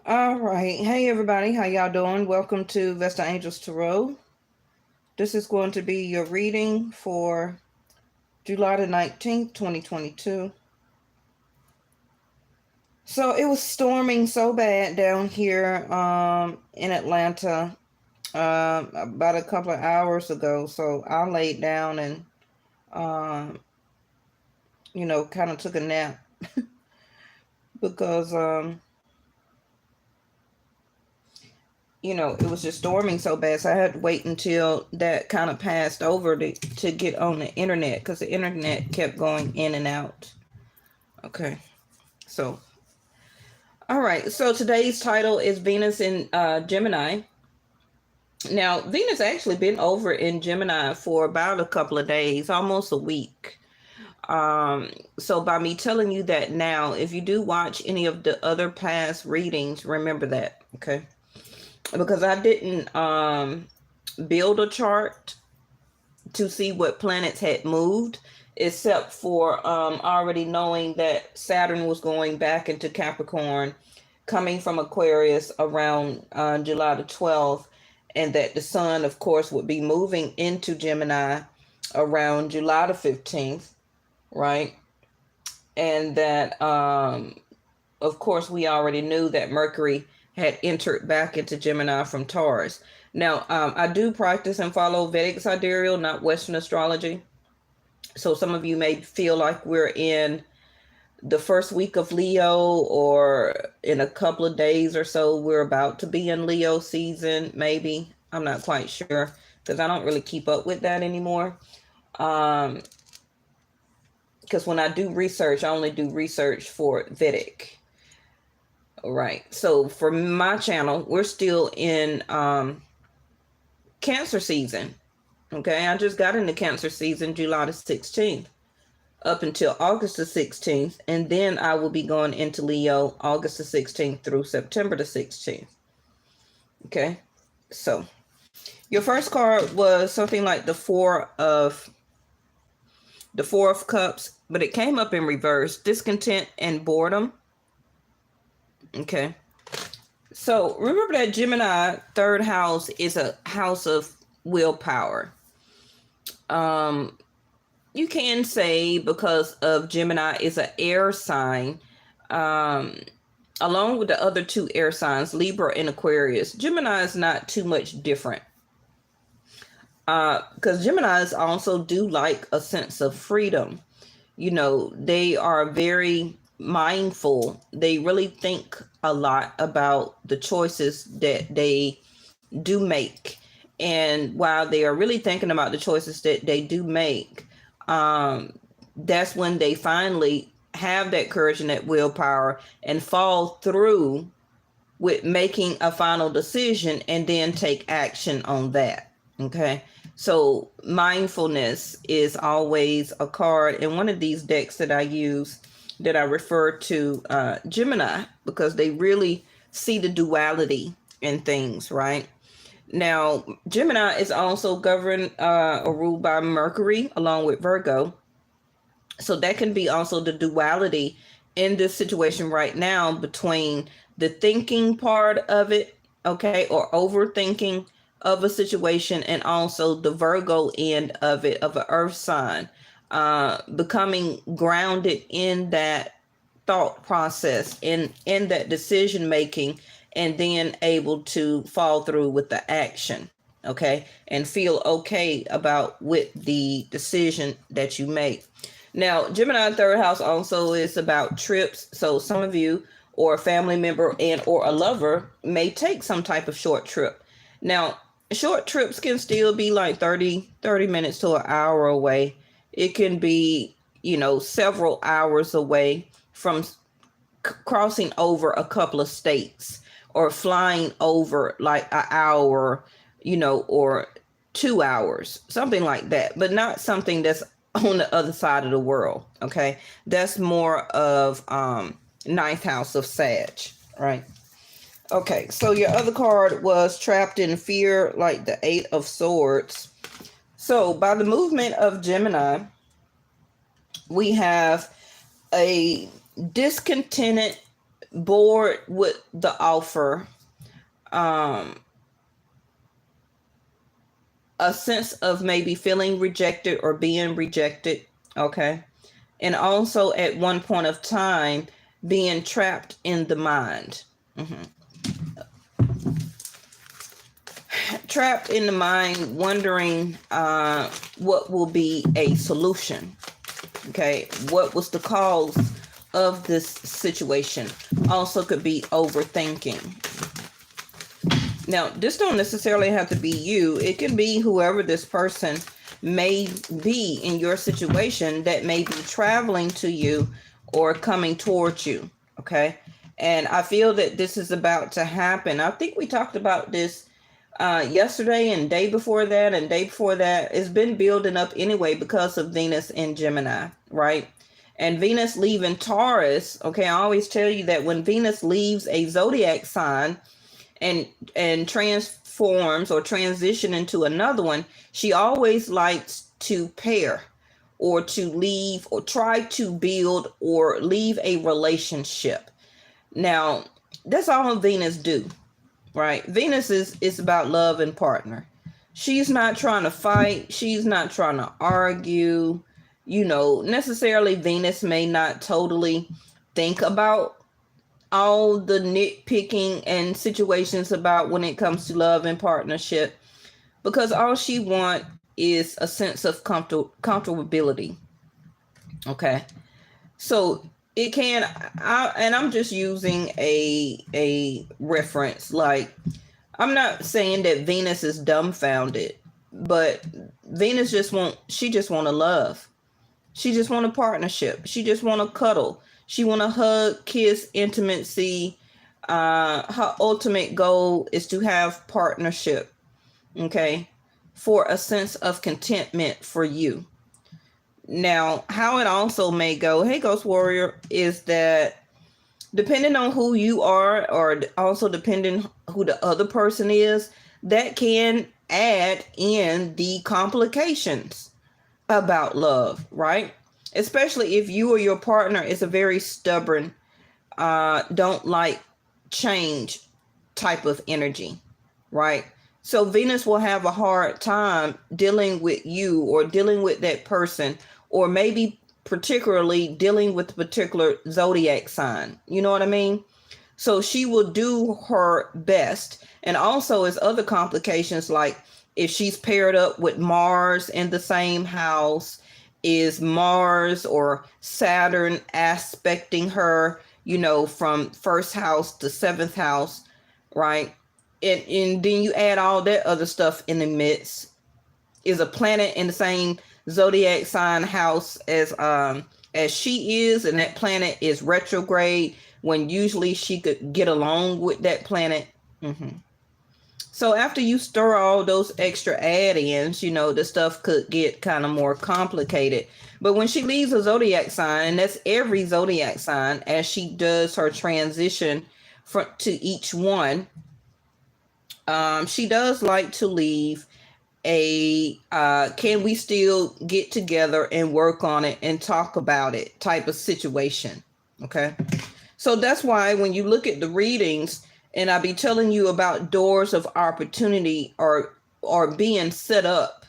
All right. Hey, everybody. How y'all doing? Welcome to Vesta Angels Tarot. This is going to be your reading for July the 19th, 2022. So it was storming so bad down here in Atlanta about a couple of hours ago. So I laid down and, kind of took a nap because, it was just storming so bad. So I had to wait until that kind of passed over to get on the internet because the internet kept going in and out. Okay. So, all right. So today's title is Venus in Gemini. Now, Venus actually been over in Gemini for about a couple of days, almost a week. So by me telling you that now, if you do watch any of the other past readings, remember that. Okay. Because I didn't build a chart to see what planets had moved, except for already knowing that Saturn was going back into Capricorn, coming from Aquarius around July the 12th, and that the Sun, of course, would be moving into Gemini around July the 15th, right? And that, of course, we already knew that Mercury had entered back into Gemini from Taurus. Now, I do practice and follow Vedic sidereal, not Western astrology. So some of you may feel like we're in the first week of Leo, or in a couple of days or so, we're about to be in Leo season, maybe. I'm not quite sure because I don't really keep up with that anymore. Because when I do research, I only do research for Vedic. All right. So for my channel, we're still in Cancer season. Okay. I just got into Cancer season July the 16th up until August the 16th. And then I will be going into Leo August the 16th through September the 16th. Okay. So your first card was something like the Four of Cups, but it came up in reverse: discontent and boredom. Okay. So remember that Gemini third house is a house of willpower. You can say because of Gemini is an air sign, along with the other two air signs, Libra and Aquarius. Gemini is not too much different. Because Geminis also do like a sense of freedom. They are very mindful. They really think a lot about the choices that they do make. And while they are really thinking about the choices that they do make, that's when they finally have that courage and that willpower and fall through with making a final decision and then take action on that. Okay. So mindfulness is always a card in one of these decks that I use, that I refer to Gemini, because they really see the duality in things, right? Now, Gemini is also governed or ruled by Mercury along with Virgo. So that can be also the duality in this situation right now between the thinking part of it, okay, or overthinking of a situation, and also the Virgo end of it, of an earth sign, becoming grounded in that thought process, in that decision making, and then able to fall through with the action, okay, and feel okay about with the decision that you make. Now, Gemini third house also is about trips. So some of you, or a family member and or a lover, may take some type of short trip. Now, short trips can still be like 30 minutes to an hour away. It can be, several hours away from crossing over a couple of states, or flying over like an hour, or 2 hours, something like that, but not something that's on the other side of the world. Okay. That's more of ninth house of Sag, right? Okay, so your other card was trapped in fear, like the Eight of Swords. So by the movement of Gemini, we have a discontented bored with the offer, a sense of maybe feeling rejected or being rejected, okay? And also at one point of time, being trapped in the mind. Trapped in the mind, wondering what will be a solution. Okay, what was the cause of this situation? Also could be overthinking. Now, this don't necessarily have to be you. It can be whoever this person may be in your situation that may be traveling to you or coming towards you. Okay, and I feel that this is about to happen. I think we talked about this yesterday and day before that and day before that. It's been building up anyway because of Venus in Gemini, right? And Venus leaving Taurus. Okay, I always tell you that when Venus leaves a zodiac sign and transforms or transition into another one, she always likes to pair or to leave or try to build or leave a relationship. Now, that's all Venus do. Right? Venus is about love and partner. She's not trying to fight. She's not trying to argue. You know, necessarily Venus may not totally think about all the nitpicking and situations about when it comes to love and partnership, because all she wants is a sense of comfortability. Okay. So it can, and I'm just using a reference. Like, I'm not saying that Venus is dumbfounded, but Venus she just want to love. She just want a partnership. She just want to cuddle. She want to hug, kiss, intimacy. Her ultimate goal is to have partnership. Okay. For a sense of contentment for you. Now, how it also may go, hey, Ghost Warrior, is that depending on who you are, or also depending who the other person is, that can add in the complications about love, right? Especially if you or your partner is a very stubborn, don't like change type of energy, right? So Venus will have a hard time dealing with you or dealing with that person, or maybe particularly dealing with the particular zodiac sign. You know what I mean? So she will do her best. And also as other complications, like if she's paired up with Mars in the same house, is Mars or Saturn aspecting her, you know, from first house to seventh house, right? And then you add all that other stuff in the midst. Is a planet in the same zodiac sign house as she is, and that planet is retrograde when usually she could get along with that planet. So after you stir all those extra add-ins, you know, the stuff could get kind of more complicated. But when she leaves a zodiac sign, and that's every zodiac sign, as she does her transition to each one, she does like to leave a can we still get together and work on it and talk about it type of situation. Okay, so that's why when you look at the readings and I be telling you about doors of opportunity or being set up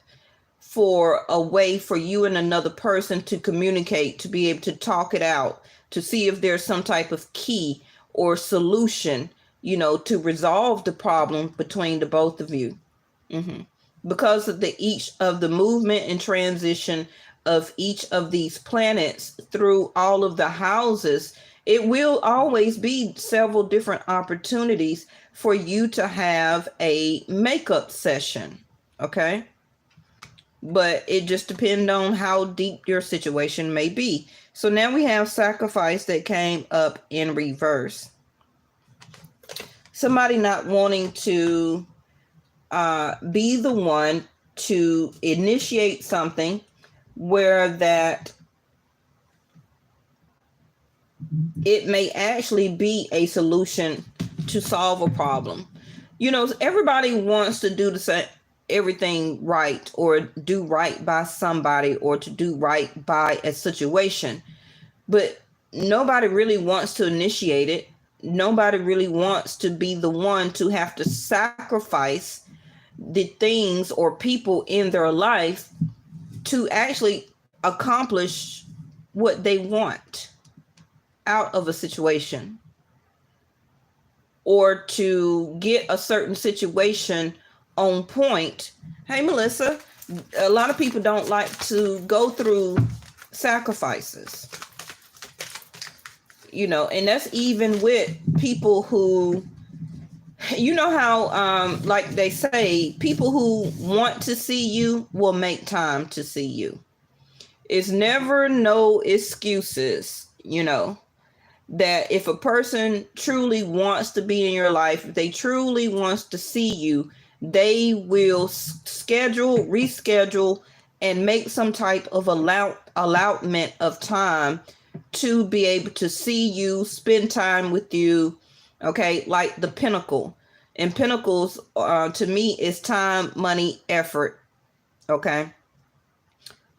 for a way for you and another person to communicate, to be able to talk it out, to see if there's some type of key or solution, you know, to resolve the problem between the both of you. Because of each of the movement and transition of each of these planets through all of the houses, it will always be several different opportunities for you to have a makeup session. Okay. But it just depends on how deep your situation may be. So now we have sacrifice that came up in reverse. Somebody not wanting to be the one to initiate something where that it may actually be a solution to solve a problem. You know, everybody wants to do the same, everything right, or do right by somebody, or to do right by a situation, but nobody really wants to initiate it nobody really wants to be the one to have to sacrifice the things or people in their life to actually accomplish what they want out of a situation, or to get a certain situation on point. Hey, Melissa, a lot of people don't like to go through sacrifices, you know, and that's even with people who, you know how, like they say, people who want to see you will make time to see you. It's never no excuses, you know, that if a person truly wants to be in your life, if they truly wants to see you, they will schedule, reschedule, and make some type of allotment of time to be able to see you, spend time with you. Okay, like the pinnacle. And pinnacles, to me, is time, money, effort. Okay.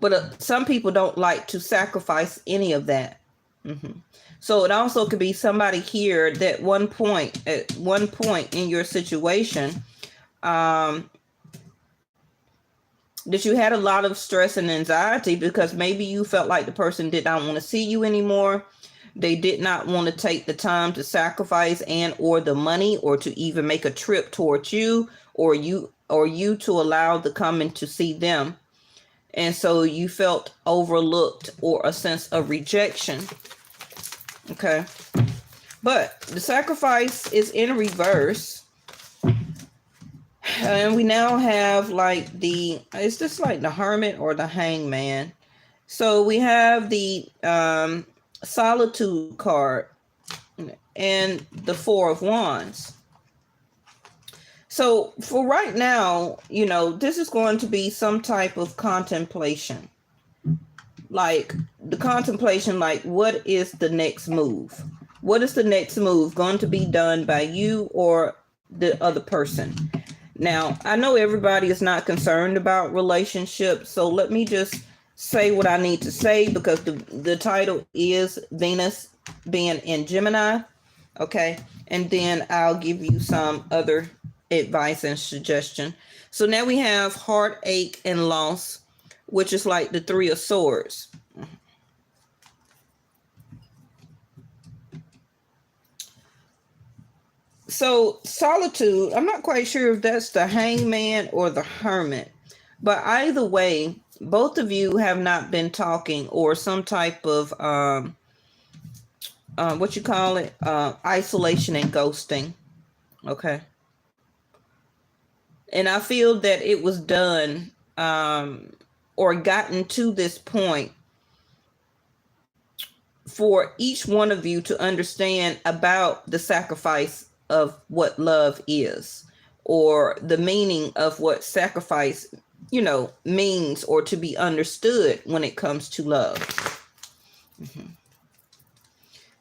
But some people don't like to sacrifice any of that. So it also could be somebody here that at one point in your situation, that you had a lot of stress and anxiety because maybe you felt like the person did not want to see you anymore. They did not want to take the time to sacrifice and or the money, or to even make a trip towards you, or you to allow the coming to see them. And so you felt overlooked, or a sense of rejection. Okay. But the sacrifice is in reverse. And we now have like it's just like the Hermit or the Hangman. So we have the Solitude card and the Four of Wands. So for right now, you know, this is going to be some type of contemplation. Like the contemplation, like what is the next move? What is the next move going to be done by you or the other person? Now, I know everybody is not concerned about relationships, so let me just say what I need to say, because the title is Venus being in Gemini. Okay. And then I'll give you some other advice and suggestion. So now we have heartache and loss, which is like the Three of Swords. So solitude, I'm not quite sure if that's the Hangman or the Hermit, but either way, both of you have not been talking, or some type of what you call it, isolation and ghosting. Okay. And I feel that it was done or gotten to this point for each one of you to understand about the sacrifice of what love is, or the meaning of what sacrifice, you know, means, or to be understood when it comes to love.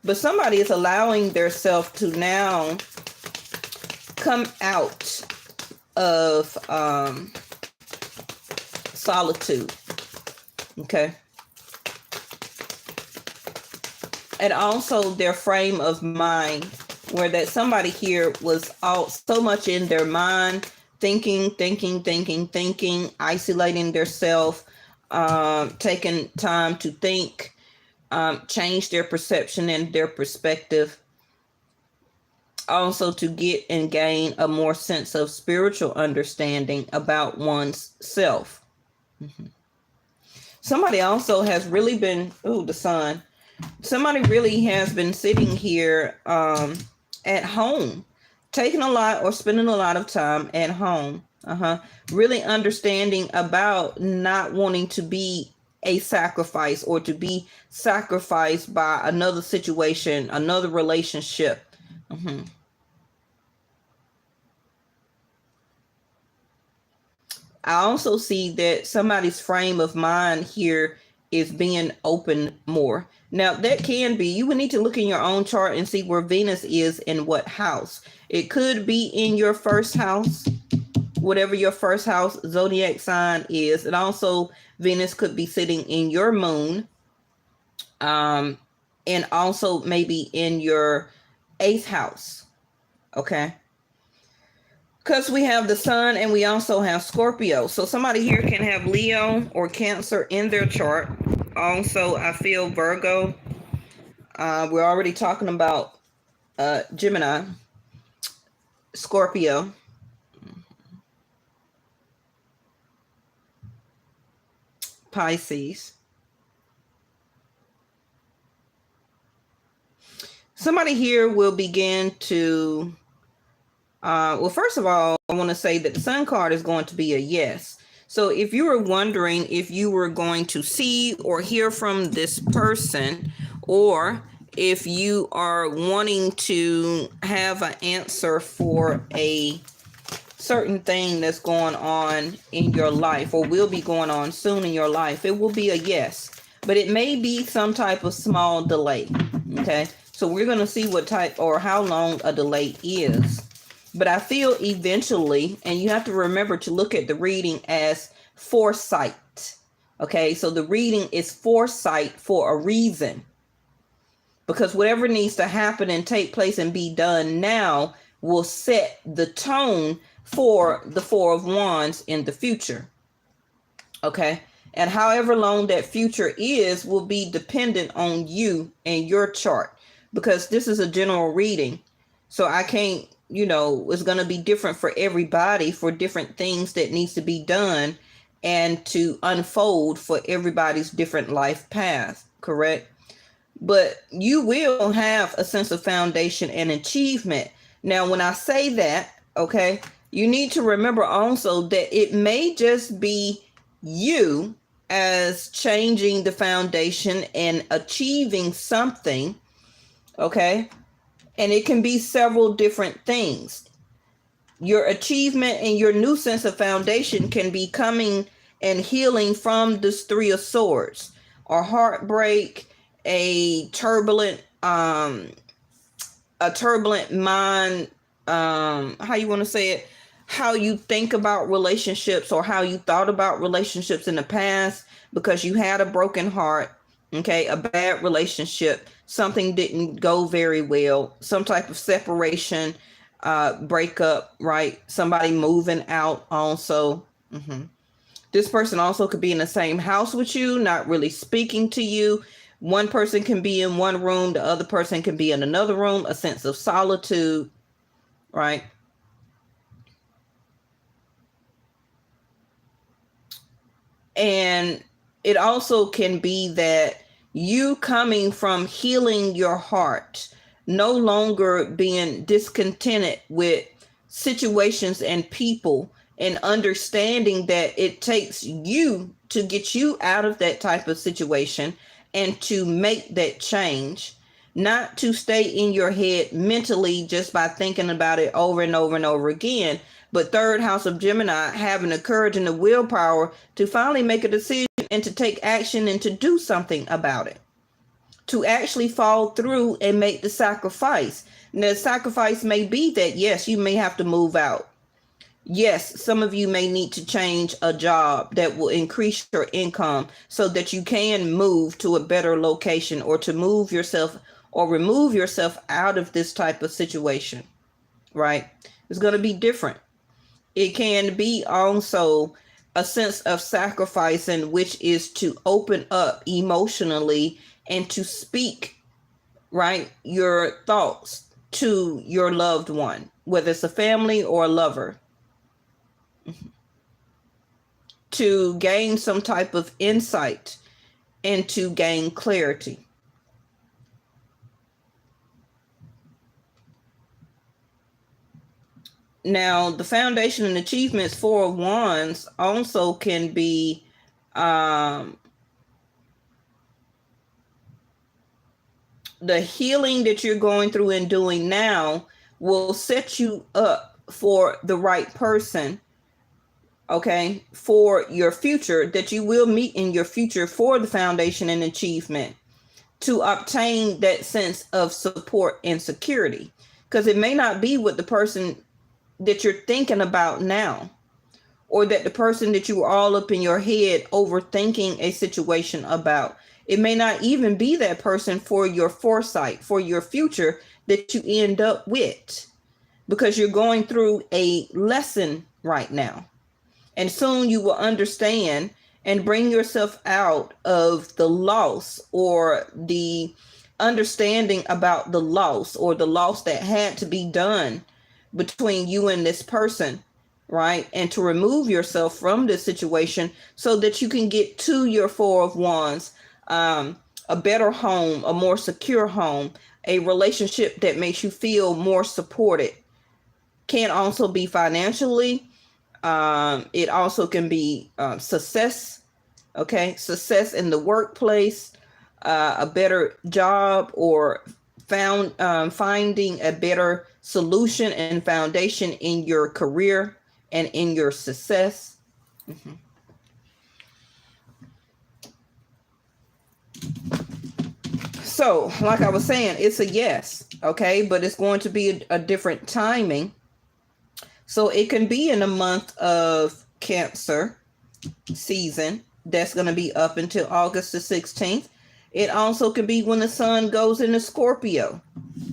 But somebody is allowing their self to now come out of solitude. Okay. And also their frame of mind, where that somebody here was all so much in their mind, thinking, isolating themselves, taking time to think, change their perception and their perspective, also to get and gain a more sense of spiritual understanding about one's self. Somebody also has really been, the sun. Somebody really has been sitting here at home, taking a lot or spending a lot of time at home. Really understanding about not wanting to be a sacrifice, or to be sacrificed by another situation, another relationship. I also see that somebody's frame of mind here is being open more. Now, that can be, you would need to look in your own chart and see where Venus is in what house. It could be in your first house, whatever your first house zodiac sign is. And also Venus could be sitting in your moon, and also maybe in your 8th house. Okay. Because we have the sun and we also have Scorpio. So somebody here can have Leo or Cancer in their chart. Also, I feel Virgo. We're already talking about Gemini, Scorpio. Pisces. Somebody here will begin to, well, first of all, I want to say that the Sun card is going to be a yes. So if you were wondering if you were going to see or hear from this person, or if you are wanting to have an answer for a certain thing that's going on in your life or will be going on soon in your life, it will be a yes. But it may be some type of small delay. Okay. So we're going to see what type or how long a delay is. But I feel eventually, and you have to remember to look at the reading as foresight. Okay. So the reading is foresight for a reason. Because whatever needs to happen and take place and be done now will set the tone for the Four of Wands in the future. Okay. And however long that future is will be dependent on you and your chart. Because this is a general reading. So I can't, it's going to be different for everybody for different things that needs to be done and to unfold for everybody's different life path. Correct? But you will have a sense of foundation and achievement. Now, when I say that, okay, you need to remember also that it may just be you as changing the foundation and achieving something. Okay. And it can be several different things. Your achievement and your new sense of foundation can be coming and healing from this Three of Swords, or heartbreak, a turbulent mind, how you want to say it, how you think about relationships or how you thought about relationships in the past because you had a broken heart. Okay, a bad relationship, something didn't go very well, some type of separation, breakup, right? Somebody moving out also. This person also could be in the same house with you, not really speaking to you. One person can be in one room, the other person can be in another room, a sense of solitude, right? And it also can be that you coming from healing your heart, no longer being discontented with situations and people, and understanding that it takes you to get you out of that type of situation and to make that change, not to stay in your head mentally just by thinking about it over and over and over again. But third house of Gemini, having the courage and the willpower to finally make a decision and to take action and to do something about it, to actually fall through and make the sacrifice. And the sacrifice may be that, yes, you may have to move out. Yes, some of you may need to change a job that will increase your income so that you can move to a better location, or to move yourself or remove yourself out of this type of situation, right? It's going to be different. It can be also a sense of sacrificing, which is to open up emotionally and to speak, right, your thoughts to your loved one, whether it's a family or a lover, to gain some type of insight and to gain clarity. Now, the foundation and achievements, Four of Wands, also can be the healing that you're going through and doing now will set you up for the right person, okay, for your future, that you will meet in your future for the foundation and achievement, to obtain that sense of support and security. Because it may not be with the person that you're thinking about now, or that the person that you are all up in your head overthinking a situation about. It may not even be that person for your foresight, for your future that you end up with, because you're going through a lesson right now. And soon you will understand and bring yourself out of the loss, or the understanding about the loss, or the loss that had to be done between you and this person, right? And to remove yourself from this situation so that you can get to your Four of Wands, a better home, a more secure home, a relationship that makes you feel more supported. Can also be financially. It also can be success. Okay, success in the workplace, a better job, or finding a better solution and foundation in your career and in your success. Mm-hmm. So, like I was saying, it's a yes, okay, but it's going to be a different timing. So it can be in the month of Cancer season. That's going to be up until August the 16th. It also can be when the sun goes into Scorpio,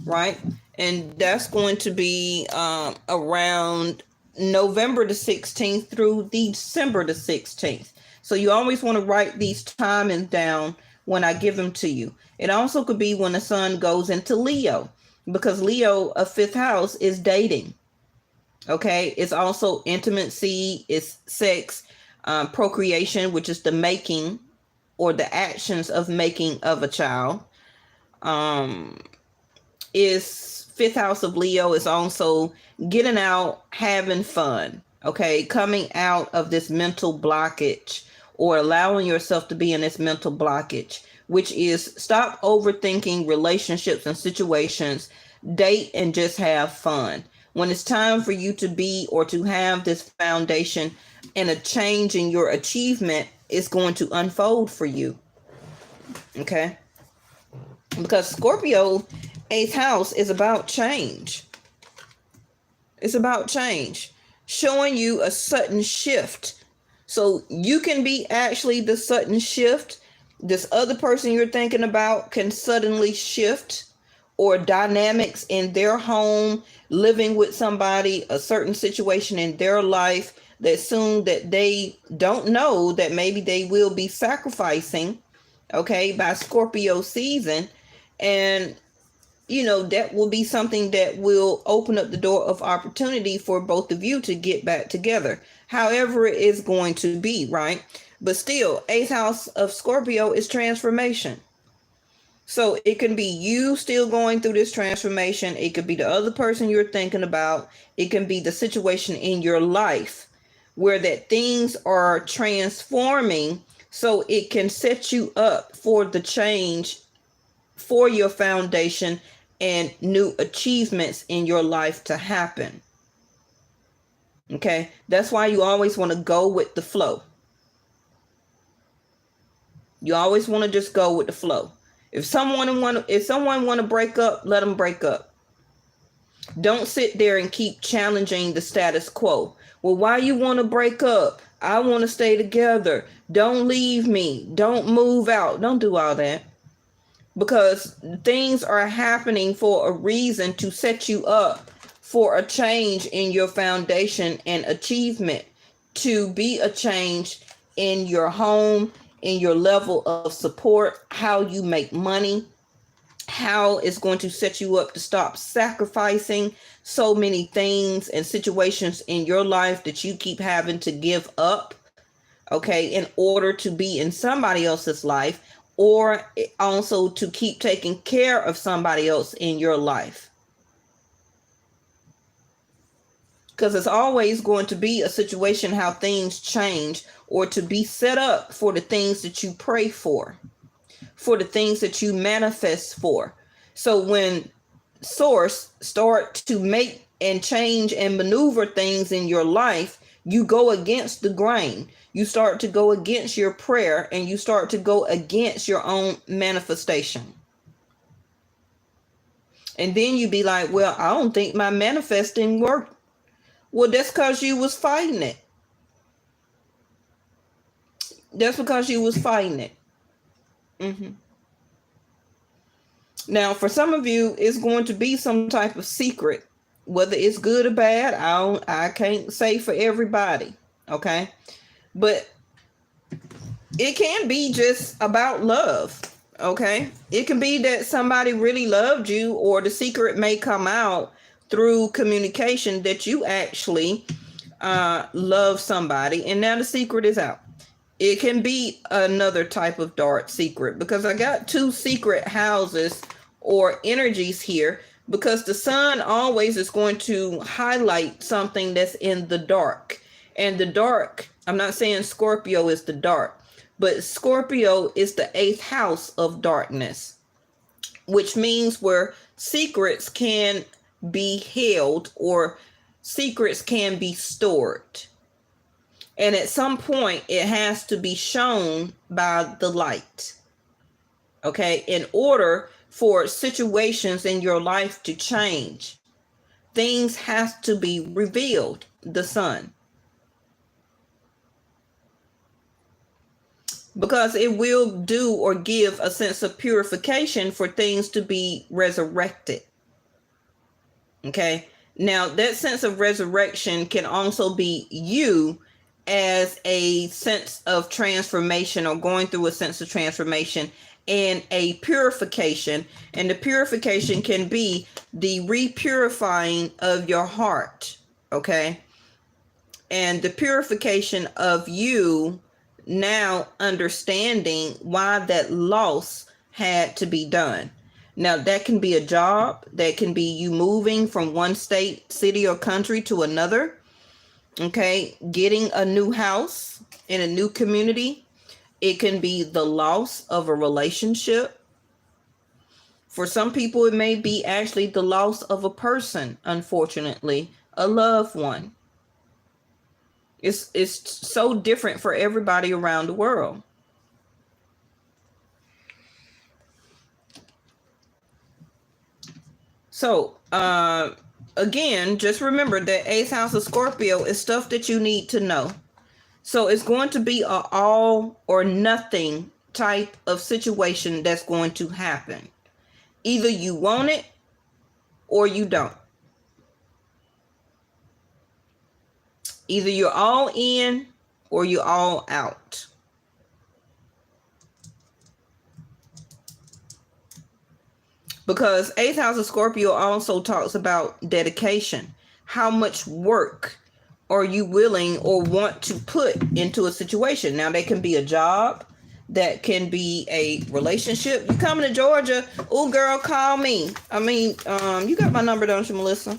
right? And that's going to be around November the 16th through December the 16th. So you always want to write these timings down when I give them to you. It also could be when the sun goes into Leo, because Leo, a fifth house, is dating. Okay, it's also intimacy, it's sex, procreation, which is the making or the actions of making of a child. Is fifth house of Leo is also getting out, having fun. Okay, coming out of this mental blockage, or allowing yourself to be in this mental blockage, which is stop overthinking relationships and situations, date and just have fun. When it's time for you to be or to have this foundation, and a change in your achievement is going to unfold for you. Okay? Because Scorpio, eighth house, is about change. It's about change, showing you a sudden shift. So you can be actually the sudden shift. This other person you're thinking about can suddenly shift, or dynamics in their home, living with somebody, a certain situation in their life, that soon that they don't know that maybe they will be sacrificing, okay, by Scorpio season. And that will be something that will open up the door of opportunity for both of you to get back together, however it is going to be, right? But still, eighth house of Scorpio is transformation. So it can be you still going through this transformation. It could be the other person you're thinking about. It can be the situation in your life where that things are transforming, so it can set you up for the change, for your foundation and new achievements in your life to happen. Okay, that's why you always want to go with the flow. You always want to just go with the flow. If someone want to break up, let them break up. Don't sit there and keep challenging the status quo. Well, why you want to break up? I want to stay together. Don't leave me. Don't move out. Don't do all that. Because things are happening for a reason, to set you up for a change in your foundation and achievement, to be a change in your home, in your level of support, how you make money, how it's going to set you up to stop sacrificing so many things and situations in your life that you keep having to give up, okay, in order to be in somebody else's life, or also to keep taking care of somebody else in your life. Because it's always going to be a situation how things change, or to be set up for the things that you pray for the things that you manifest for. So when source start to make and change and maneuver things in your life, you go against the grain. You start to go against your prayer, and you start to go against your own manifestation. And then you be like, well, I don't think my manifesting worked. Well, that's because you was fighting it. That's because you was fighting it. Now, for some of you, it's going to be some type of secret, whether it's good or bad. I can't say for everybody, okay? But it can be just about love, okay? It can be that somebody really loved you, or the secret may come out through communication that you actually love somebody, and now the secret is out. It can be another type of dark secret, because I got two secret houses or energies here, because the sun always is going to highlight something that's in the dark. And the dark, I'm not saying Scorpio is the dark, but Scorpio is the 8th house of darkness, which means where secrets can be held or secrets can be stored. And at some point, it has to be shown by the light. Okay, in order for situations in your life to change, things have to be revealed, the sun. Because it will do or give a sense of purification for things to be resurrected. Okay, now that sense of resurrection can also be you as a sense of transformation, or going through a sense of transformation and a purification. And the purification can be the repurifying of your heart, okay? And the purification of you now understanding why that loss had to be done. Now, that can be a job, that can be you moving from one state, city, or country to another. Okay, getting a new house in a new community. It can be the loss of a relationship. For some people, it may be actually the loss of a person, unfortunately, a loved one. It's so different for everybody around the world. So, again, just remember that 8th house of Scorpio is stuff that you need to know. So it's going to be an all or nothing type of situation that's going to happen. Either you want it or you don't. Either you're all in or you're all out. Because 8th house of Scorpio also talks about dedication. How much work are you willing or want to put into a situation? Now, that can be a job. That can be a relationship. You coming to Georgia? Oh, girl, call me. I mean, you got my number, don't you, Melissa?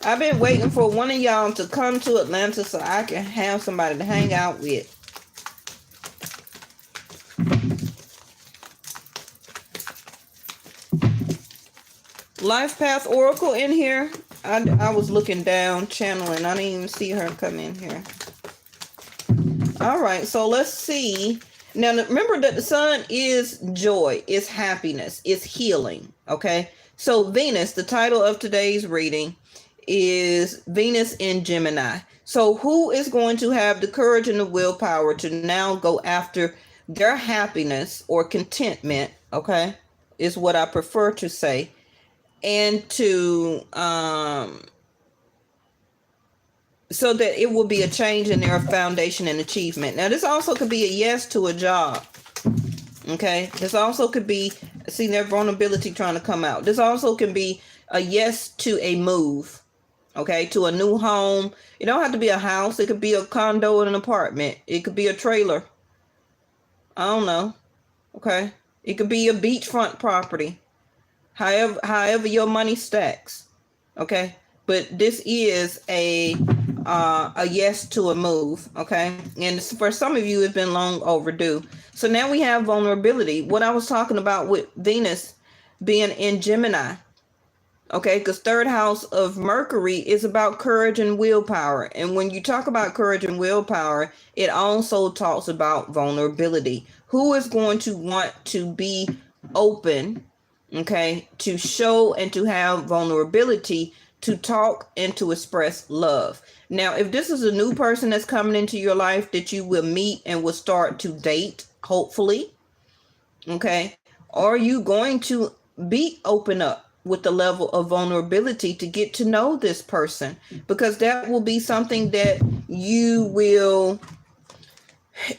I've been waiting for one of y'all to come to Atlanta so I can have somebody to hang out with. Life Path Oracle in here. I was looking down, channeling. I didn't even see her come in here. All right, so let's see. Now, remember that the sun is joy, is happiness, is healing, okay? So Venus, the title of today's reading is Venus in Gemini. So who is going to have the courage and the willpower to now go after their happiness or contentment, okay, is what I prefer to say, and to so that it will be a change in their foundation and achievement. Now, this also could be a yes to a job. Okay, this also could be, see their vulnerability trying to come out. This also can be a yes to a move. Okay, to a new home. It don't have to be a house. It could be a condo and an apartment. It could be a trailer. I don't know. Okay, it could be a beachfront property. However your money stacks. Okay, but this is a yes to a move. Okay, and for some of you, it's been long overdue. So now we have vulnerability. What I was talking about with Venus being in Gemini. Okay, because 3rd house of Mercury is about courage and willpower. And when you talk about courage and willpower, it also talks about vulnerability. Who is going to want to be open, okay, to show and to have vulnerability, to talk and to express love? Now, if this is a new person that's coming into your life that you will meet and will start to date, hopefully, okay, Are you going to be open up with the level of vulnerability to get to know this person? Because that will be something that you will,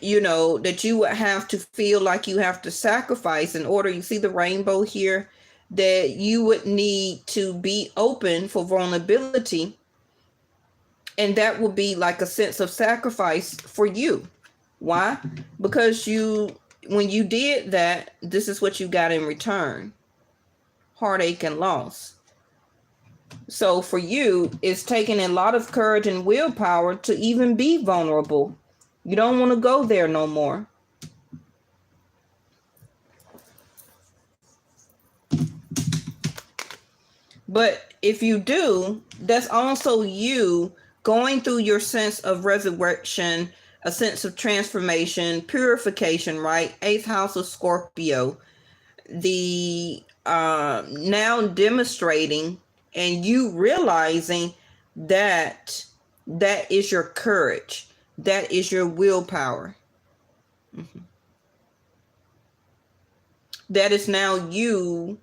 that you would have to feel like you have to sacrifice in order. You see the rainbow here, that you would need to be open for vulnerability. And that will be like a sense of sacrifice for you. Why? Because when you did that, this is what you got in return: heartache and loss. So for you, it's taking a lot of courage and willpower to even be vulnerable. You don't want to go there no more. But if you do, that's also you going through your sense of resurrection, a sense of transformation, purification, right? 8th house of Scorpio. The now demonstrating and you realizing that that is your courage. That is your willpower. Mm-hmm. That is now you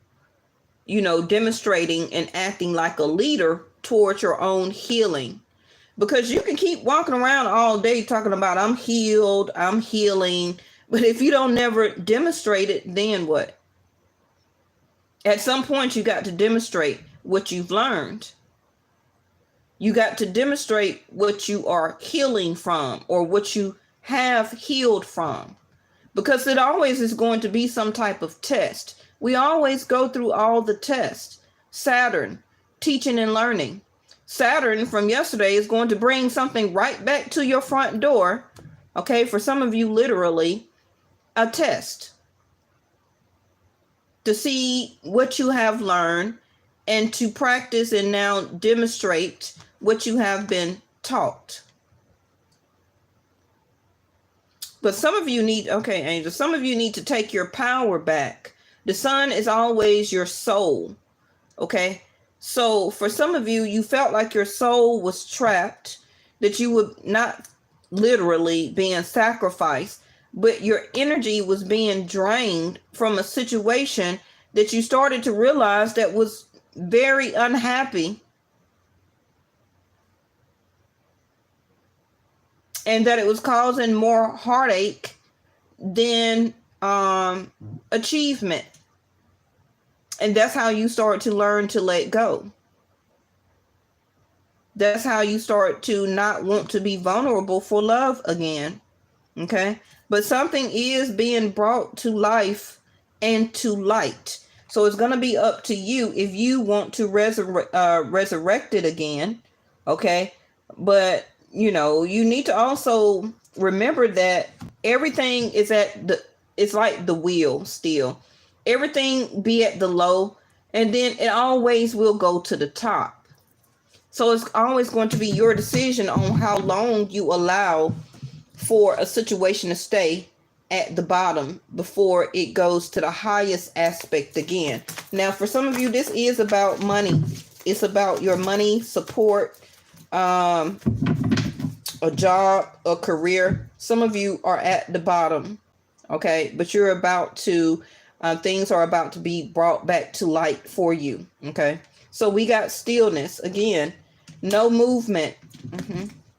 demonstrating and acting like a leader towards your own healing. Because you can keep walking around all day talking about I'm healed, I'm healing. But if you don't never demonstrate it, then what? At some point, you got to demonstrate what you've learned. You got to demonstrate what you are healing from or what you have healed from. Because it always is going to be some type of test. We always go through all the tests. Saturn, teaching and learning. Saturn from yesterday is going to bring something right back to your front door. Okay, for some of you, literally, a test. To see what you have learned and to practice and now demonstrate what you have been taught. But some of you need, okay, angels, some of you need to take your power back. The sun is always your soul. Okay. So for some of you, you felt like your soul was trapped, that you would not literally being sacrificed, but your energy was being drained from a situation that you started to realize that was very unhappy. And that it was causing more heartache than achievement. And that's how you start to learn to let go. That's how you start to not want to be vulnerable for love again. Okay. But something is being brought to life and to light. So it's going to be up to you if you want to resurrect it again. Okay. But, you need to also remember that everything is it's like the wheel still. Everything be at the low, and then it always will go to the top. So it's always going to be your decision on how long you allow for a situation to stay at the bottom before it goes to the highest aspect again. Now, for some of you, this is about money. It's about your money, support, a job, a career. Some of you are at the bottom, okay? But you're about to... things are about to be brought back to light for you. Okay. So we got stillness again. No movement.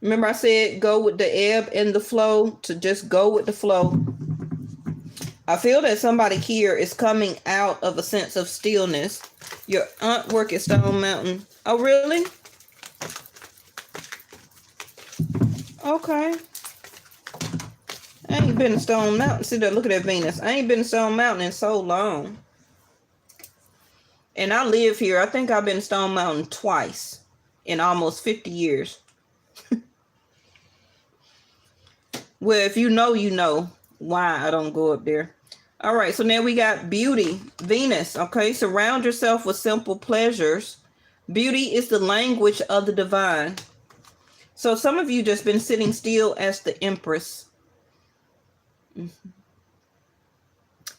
Remember I said go with the ebb and the flow, to just go with the flow. I feel that somebody here is coming out of a sense of stillness. Your aunt work at Stone Mountain. Oh, really? Okay. I ain't been to Stone Mountain. See that? Look at that Venus. I ain't been to Stone Mountain in so long. And I live here. I think I've been to Stone Mountain twice in almost 50 years. Well, if you know why I don't go up there. All right. So now we got beauty. Venus. Okay. Surround yourself with simple pleasures. Beauty is the language of the divine. So some of you just been sitting still as the Empress.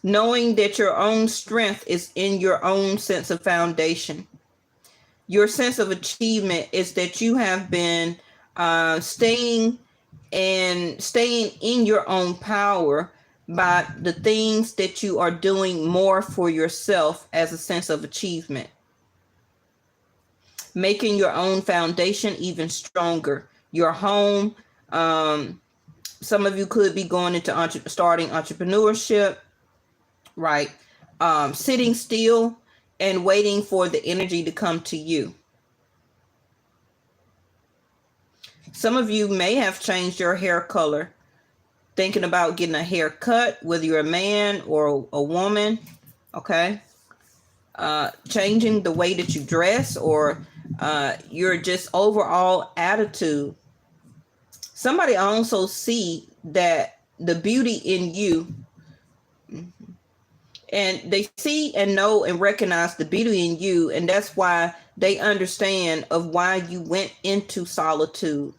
Knowing that your own strength is in your own sense of foundation. Your sense of achievement is that you have been staying in your own power, by the things that you are doing more for yourself as a sense of achievement. Making your own foundation even stronger. Your home. Some of you could be going into starting entrepreneurship, right? Sitting still and waiting for the energy to come to you. Some of you may have changed your hair color, thinking about getting a haircut, whether you're a man or a woman, okay? Changing the way that you dress, or your just overall attitude. Somebody also see that the beauty in you, and they see and know and recognize the beauty in you, and that's why they understand of why you went into solitude.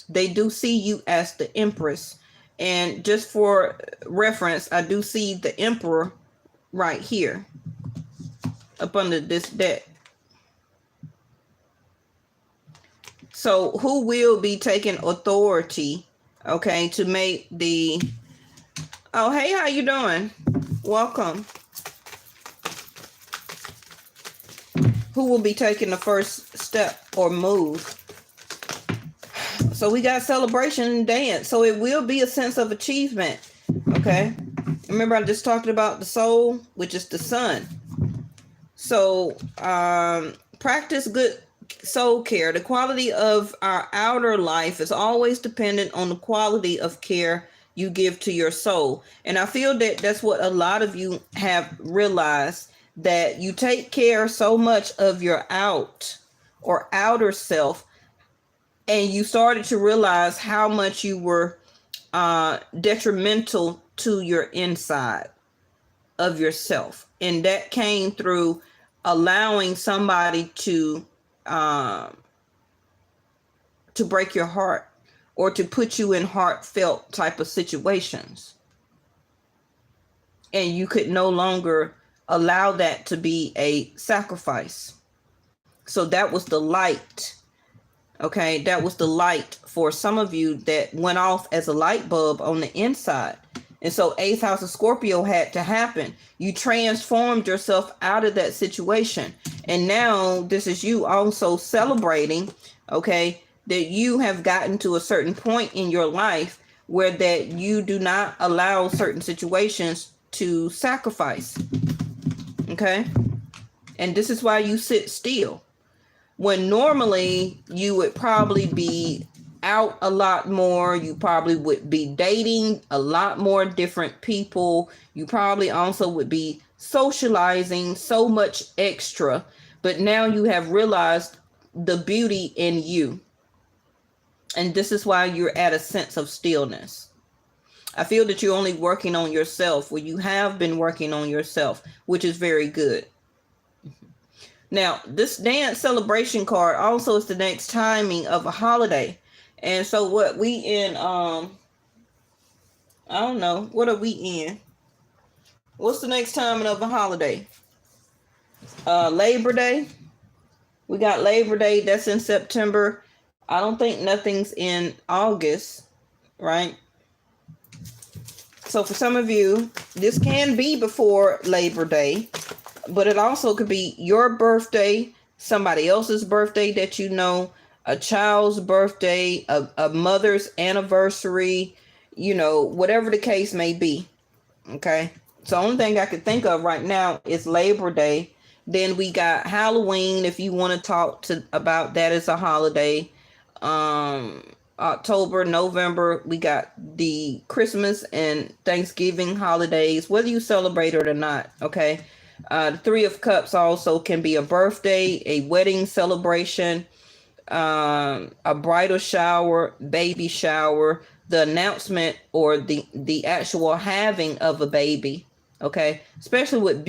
They do see you as the Empress. And just for reference, I do see the Emperor right here up under this deck. So who will be taking authority, okay, to make the... Oh, hey, how you doing? Welcome. Who will be taking the first step or move? So we got celebration and dance. So it will be a sense of achievement. Okay. Remember, I just talked about the soul, which is the sun. So practice good soul care. The quality of our outer life is always dependent on the quality of care you give to your soul. And I feel that that's what a lot of you have realized, that you take care so much of your outer self, and you started to realize how much you were detrimental to your inside of yourself. And that came through allowing somebody to break your heart, or to put you in heartfelt type of situations. And you could no longer allow that to be a sacrifice. So that was the light. Okay, that was the light for some of you that went off as a light bulb on the inside. And so 8th house of Scorpio had to happen. You transformed yourself out of that situation. And now this is you also celebrating, okay, that you have gotten to a certain point in your life where that you do not allow certain situations to sacrifice. Okay. And this is why you sit still. When normally you would probably be out a lot more. You probably would be dating a lot more different people. You probably also would be socializing so much extra. But now you have realized the beauty in you. And this is why you're at a sense of stillness. I feel that you're only working on yourself. Well, you have been working on yourself, which is very good. Now, this dance celebration card also is the next timing of a holiday. And so what we in, I don't know, what are we in? What's the next timing of a holiday? Labor Day. We got Labor Day. That's in September. I don't think nothing's in August, right? So for some of you, this can be before Labor Day, but it also could be your birthday, somebody else's birthday that you know, a child's birthday, a mother's anniversary, you know, whatever the case may be. Okay. So the only thing I could think of right now is Labor Day. Then we got Halloween, if you want to talk about that as a holiday. October, November, we got the Christmas and Thanksgiving holidays, whether you celebrate it or not. Okay. The Three of Cups also can be a birthday, a wedding celebration, a bridal shower, baby shower, the announcement or the actual having of a baby. Okay. Especially with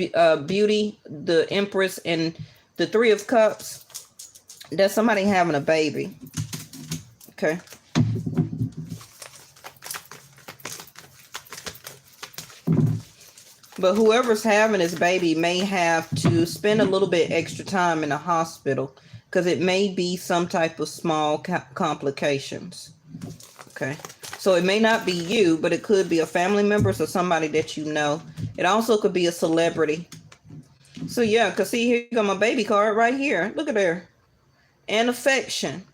beauty, the Empress, and the Three of Cups. That's somebody having a baby. Okay. But whoever's having this baby may have to spend a little bit extra time in the hospital because it may be some type of small complications. Okay. So So it may not be you, but it could be a family member, so somebody that you know. It also could be a celebrity. So yeah, because see, here you got my baby card right here. Look at there. And affection.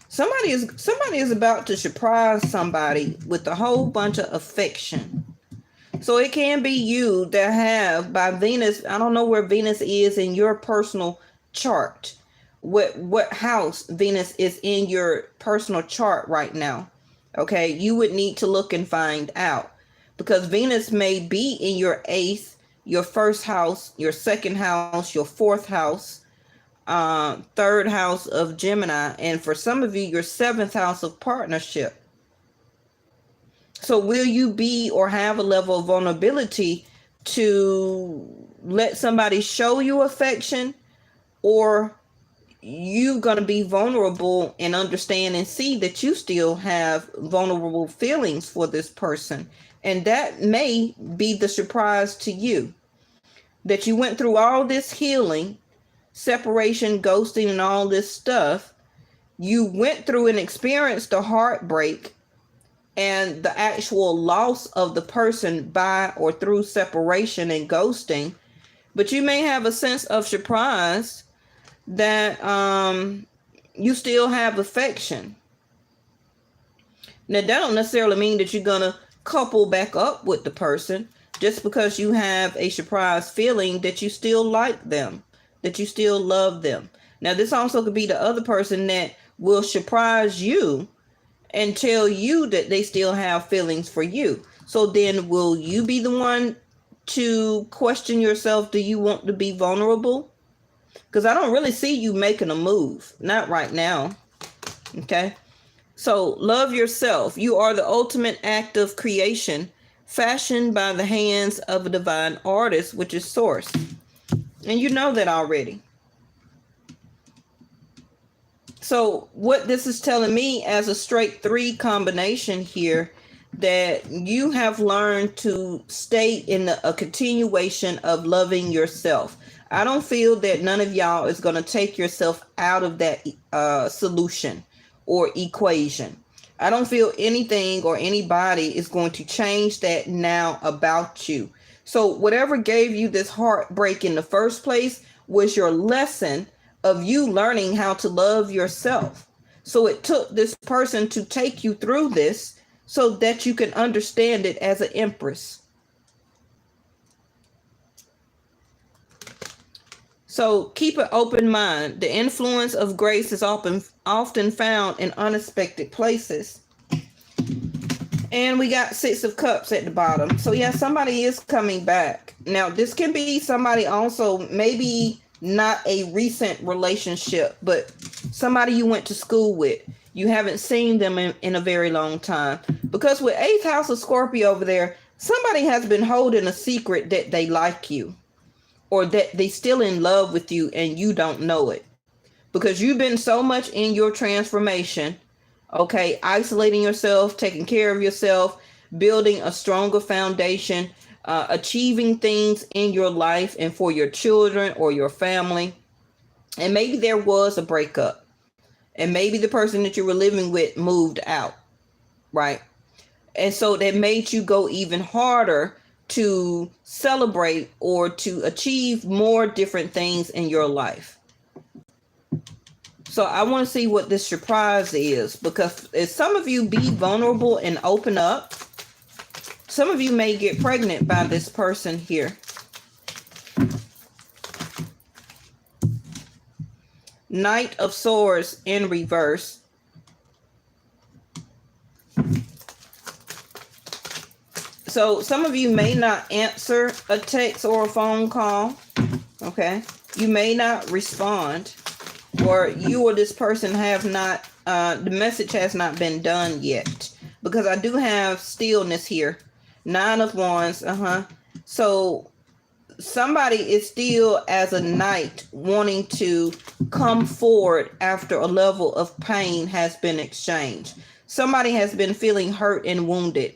Somebody is about to surprise somebody with a whole bunch of affection. So it can be you that have, by Venus, I don't know where Venus is in your personal chart. What house Venus is in your personal chart right now. Okay, you would need to look and find out, because Venus may be in your 8th, your 1st house, your 2nd house, your 4th house, 3rd house of Gemini, and for some of you, your 7th house of partnership. So will you be or have a level of vulnerability to let somebody show you affection, or you going to be vulnerable and understand and see that you still have vulnerable feelings for this person? And that may be the surprise to you, that you went through all this healing, separation, ghosting, and all this stuff. You went through and experienced the heartbreak and the actual loss of the person by or through separation and ghosting, but you may have a sense of surprise that you still have affection. Now, that don't necessarily mean that you're gonna couple back up with the person, just because you have a surprise feeling that you still like them, that you still love them. Now, this also could be the other person that will surprise you and tell you that they still have feelings for you. So then will you be the one to question yourself? Do you want to be vulnerable? Because I don't really see you making a move. Not right now. Okay. So love yourself. You are the ultimate act of creation, fashioned by the hands of a divine artist, which is Source. And you know that already. So what this is telling me as a straight 3 combination here, that you have learned to stay in a continuation of loving yourself. I don't feel that none of y'all is going to take yourself out of that solution or equation. I don't feel anything or anybody is going to change that now about you. So whatever gave you this heartbreak in the first place was your lesson of you learning how to love yourself. So it took this person to take you through this so that you can understand it as an empress. So keep an open mind. The influence of grace is often found in unexpected places. And we got 6 of Cups at the bottom. So yeah, somebody is coming back. Now, this can be somebody also, maybe not a recent relationship, but somebody you went to school with. You haven't seen them in a very long time. Because with 8th house of Scorpio over there, somebody has been holding a secret that they like you, or that they still in love with you and you don't know it. Because you've been so much in your transformation, okay, isolating yourself, taking care of yourself, building a stronger foundation, achieving things in your life and for your children or your family. And maybe there was a breakup, and maybe the person that you were living with moved out, right? And so that made you go even harder to celebrate or to achieve more different things in your life. So I want to see what this surprise is, because if some of you be vulnerable and open up, some of you may get pregnant by this person here. Knight of Swords in reverse. So some of you may not answer a text or a phone call. Okay. You may not respond, or you or this person have not, the message has not been done yet, because I do have stillness here. 9 of Wands. So somebody is still, as a knight, wanting to come forward after a level of pain has been exchanged. Somebody has been feeling hurt and wounded,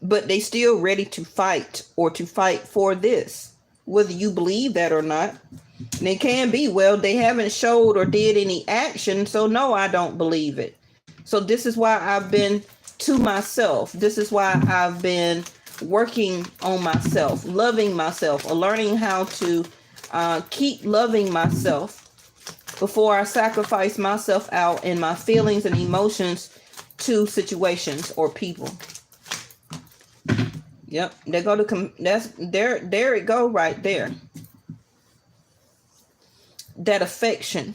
but they still ready to fight, or to fight for this, whether you believe that or not. And it can be, well, they haven't showed or did any action, so no, I don't believe it. So this is why I've been to myself. This is why I've been working on myself, loving myself, or learning how to keep loving myself before I sacrifice myself out and my feelings and emotions to situations or people. Yep, they go to there it go right there. That affection.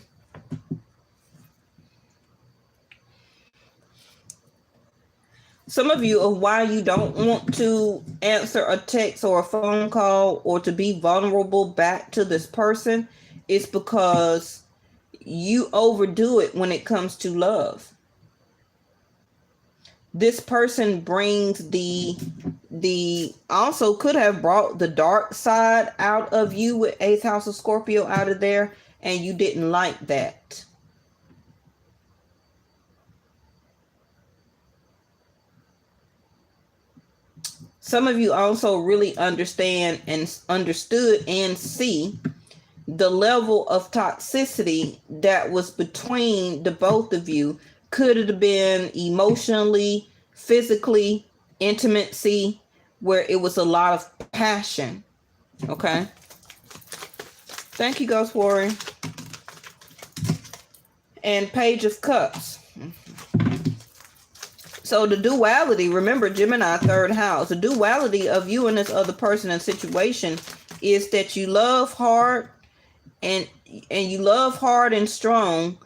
Some of you, of why you don't want to answer a text or a phone call or to be vulnerable back to this person is because you overdo it when it comes to love. This person brings the also could have brought the dark side out of you with 8th house of Scorpio out of there, and you didn't like that. Some of you also really understood and see the level of toxicity that was between the both of you. Could have been emotionally, physically, intimacy, where it was a lot of passion. Okay. Thank you, Ghost Warrior. And Page of Cups. So the duality, remember Gemini 3rd house, the duality of you and this other person and situation is that you love hard and you love hard and strong,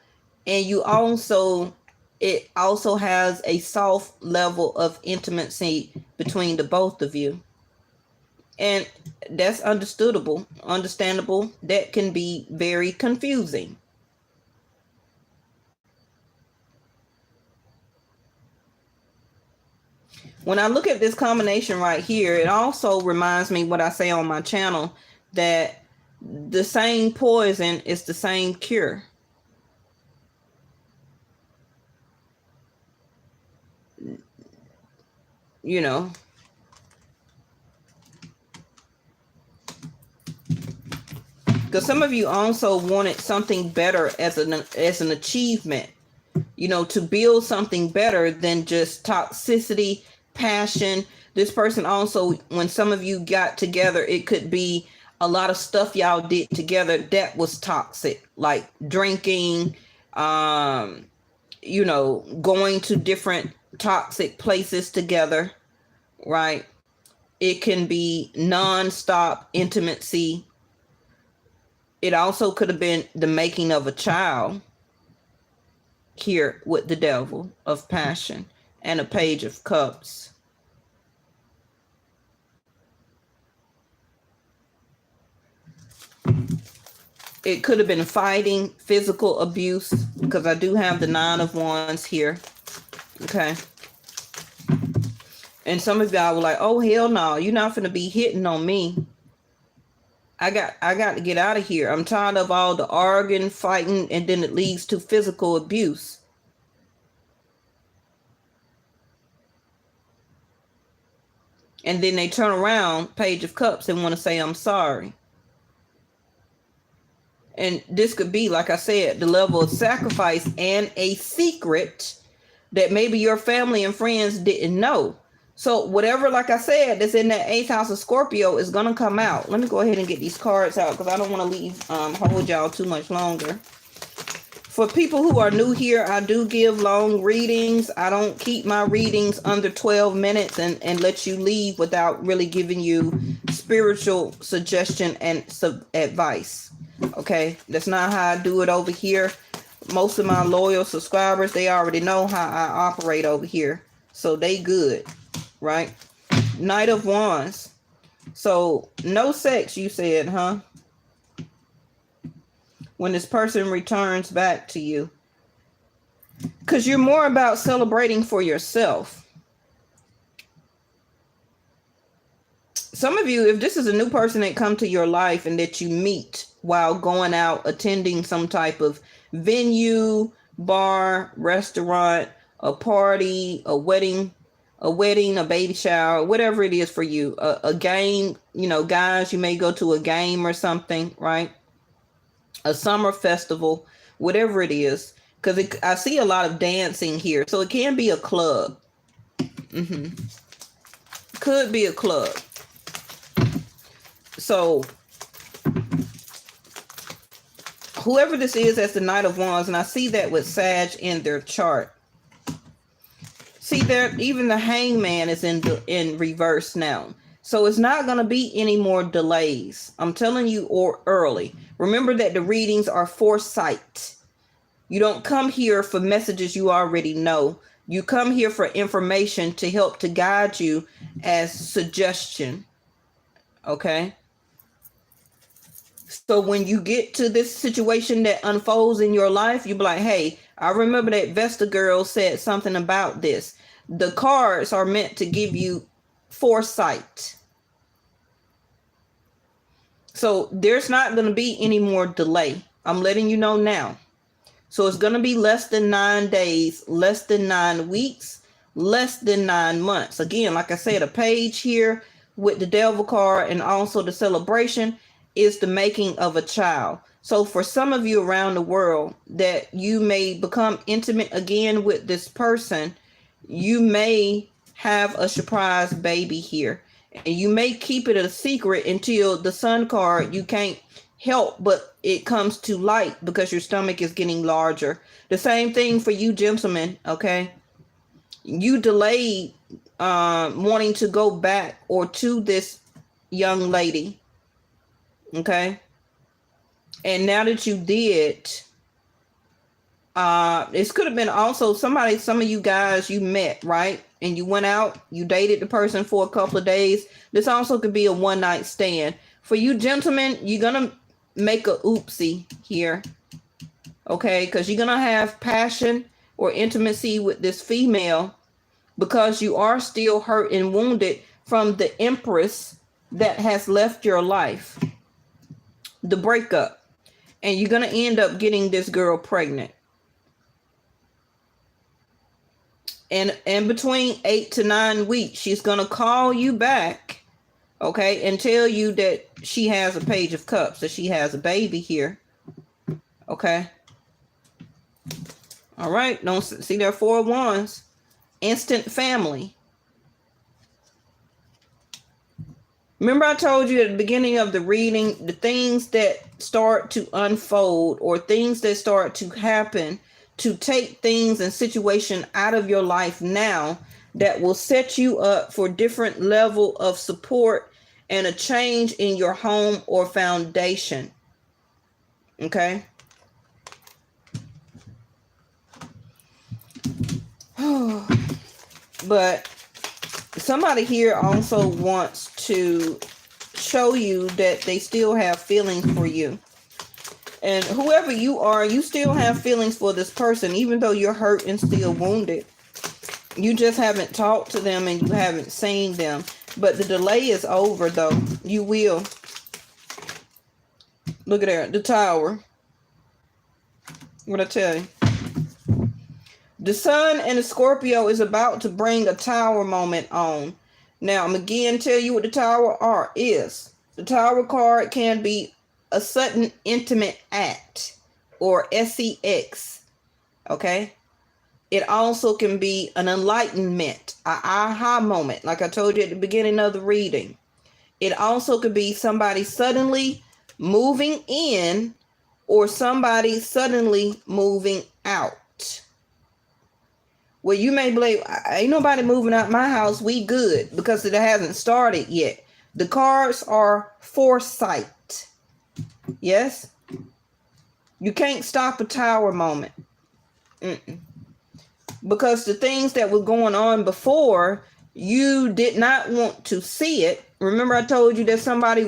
and you also, it also has a soft level of intimacy between the both of you. And that's understandable. That can be very confusing. When I look at this combination right here, it also reminds me what I say on my channel, that the same poison is the same cure. You know, because some of you also wanted something better as an achievement, you know, to build something better than just toxicity, passion. This person also, when some of you got together, it could be a lot of stuff y'all did together that was toxic, like drinking, you know, going to different toxic places together, right? It can be non-stop intimacy. It also could have been the making of a child here with the Devil of Passion and a Page of Cups. It could have been fighting, physical abuse, because I do have the 9 of Wands here. Okay. And some of y'all were like, oh, hell no, you're not going to be hitting on me. I got to get out of here. I'm tired of all the arguing, fighting, and then it leads to physical abuse. And then they turn around, Page of Cups, and want to say, I'm sorry. And this could be, like I said, the level of sacrifice and a secret that maybe your family and friends didn't know. So whatever, like I said, that's in that 8th house of Scorpio is going to come out. Let me go ahead and get these cards out because I don't want to hold y'all too much longer. For people who are new here, I do give long readings. I don't keep my readings under 12 minutes and let you leave without really giving you spiritual suggestion and advice. Okay, that's not how I do it over here. Most of my loyal subscribers, they already know how I operate over here. So they good, right? Knight of Wands. So no sex, you said, huh? When this person returns back to you. Because you're more about celebrating for yourself. Some of you, if this is a new person that come to your life and that you meet while going out, attending some type of venue, bar, restaurant, a party, a wedding, a baby shower, whatever it is for you, a game, you know, guys, you may go to a game or something, right? A summer festival, whatever it is, because I see a lot of dancing here. So it can be a club. Could be a club. So whoever this is, that's the Knight of Wands, and I see that with Sag in their chart. See there, even the Hangman is in reverse now. So it's not going to be any more delays. I'm telling you, or early. Remember that the readings are foresight. You don't come here for messages you already know. You come here for information to help to guide you as suggestion. Okay? So when you get to this situation that unfolds in your life, you be like, hey, I remember that Vesta girl said something about this. The cards are meant to give you foresight. So there's not going to be any more delay. I'm letting you know now. So it's going to be less than 9 days, less than 9 weeks, less than 9 months. Again, like I said, a page here with the Devil card and also the Celebration is the making of a child. So for some of you around the world that you may become intimate again with this person, you may have a surprise baby here. And you may keep it a secret until the Sun card, you can't help but it comes to light because your stomach is getting larger. The same thing for you gentlemen, okay? You delayed wanting to go back or to this young lady, okay? And now that you did, this could have been also some of you guys you met, right? And you went out, you dated the person for a couple of days. This also could be a one-night stand. For you gentlemen, you're going to make a oopsie here, okay? Because you're going to have passion or intimacy with this female because you are still hurt and wounded from the Empress that has left your life, the breakup. And you're going to end up getting this girl pregnant. And between 8 to 9 weeks, she's going to call you back, okay, and tell you that she has a Page of Cups, that she has a baby here, okay? All right, don't see there are 4 of Wands. Instant family. Remember I told you at the beginning of the reading, the things that start to unfold or things that start to happen to take things and situation out of your life now that will set you up for different level of support and a change in your home or foundation. Okay. But somebody here also wants to show you that they still have feelings for you. And whoever you are, you still have feelings for this person, even though you're hurt and still wounded. You just haven't talked to them and you haven't seen them. But the delay is over, though. You will. Look at there, the Tower. What I tell you? The Sun and the Scorpio is about to bring a Tower moment on. Now, I'm again tell you what the Tower is. The Tower card can be a sudden intimate act or sex, okay? It also can be an enlightenment, an aha moment, like I told you at the beginning of the reading. It also could be somebody suddenly moving in or somebody suddenly moving out. Well, you may believe, ain't nobody moving out my house, we good, because it hasn't started yet. The cards are foresight. Yes, you can't stop a Tower moment. Because the things that were going on before, you did not want to see it. Remember I told you that somebody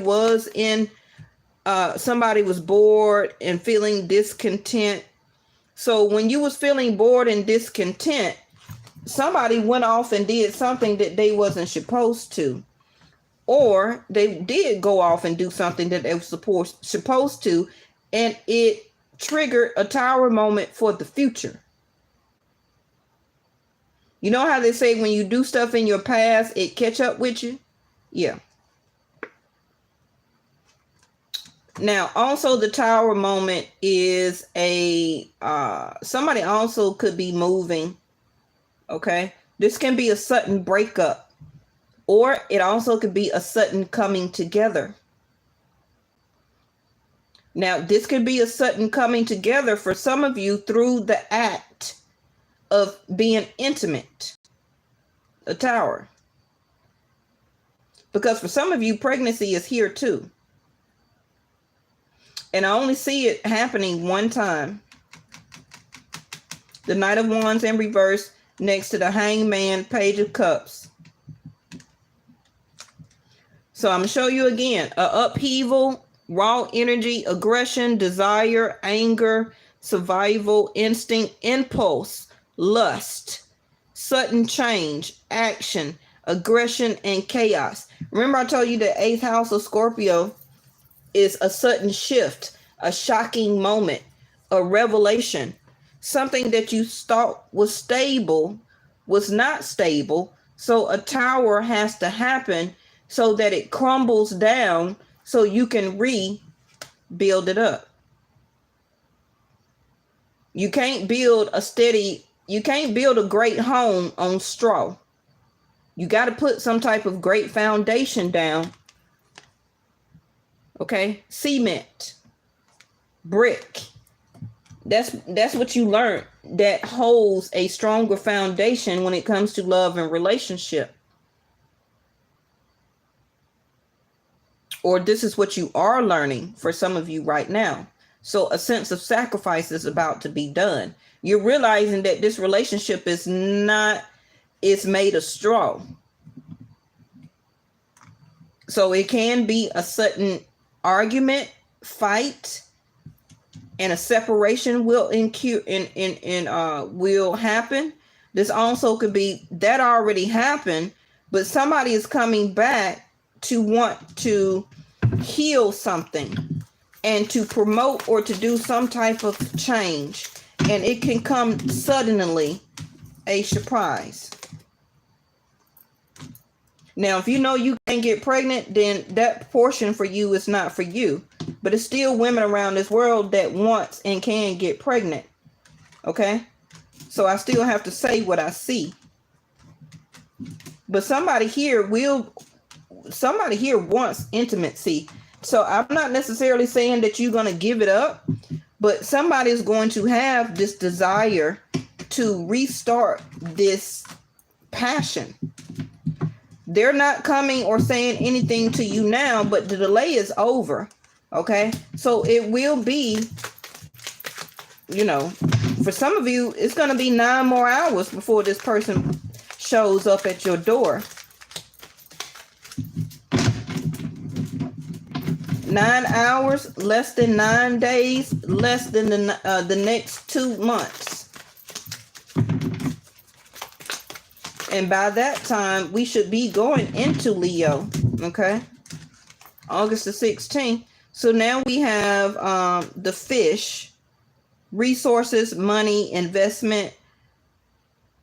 was bored and feeling discontent. So when you was feeling bored and discontent, somebody went off and did something that they wasn't supposed to. Or they did go off and do something that they were supposed to, and it triggered a Tower moment for the future. You know how they say when you do stuff in your past, it catch up with you? Yeah. Now, also the Tower moment is a somebody also could be moving. Okay, this can be a sudden breakup, or it also could be a sudden coming together. Now, this could be a sudden coming together for some of you through the act of being intimate. A Tower. Because for some of you, pregnancy is here too. And I only see it happening one time. The Knight of Wands in reverse next to the Hangman, Page of Cups. So I'm going to show you again. A upheaval, raw energy, aggression, desire, anger, survival, instinct, impulse, lust, sudden change, action, aggression, and chaos. Remember I told you the 8th house of Scorpio is a sudden shift, a shocking moment, a revelation. Something that you thought was stable was not stable. So a tower has to happen so that it crumbles down so you can rebuild it up. You can't build a great home on straw. You got to put some type of great foundation down. Okay? Cement, brick. That's what you learn that holds a stronger foundation when it comes to love and relationship. Or this is what you are learning for some of you right now. So a sense of sacrifice is about to be done. You're realizing that this relationship is made of straw. So it can be a sudden argument, fight, and a separation will will happen. This also could be that already happened, but somebody is coming back to want to heal something and to promote or to do some type of change, and it can come suddenly, a surprise. Now, if you know you can't get pregnant, then that portion for you is not for you. But it's still women around this world that wants and can get pregnant. Okay? So I still have to say what I see. But somebody here wants intimacy. So I'm not necessarily saying that you're going to give it up, but somebody is going to have this desire to restart this passion. They're not coming or saying anything to you now, but the delay is over. Okay, so it will be, for some of you, it's going to be 9 more hours before this person shows up at your door. 9 hours, less than 9 days, less than the next 2 months. And by that time, we should be going into Leo, okay? August the 16th. So now we have the fish, resources, money, investment,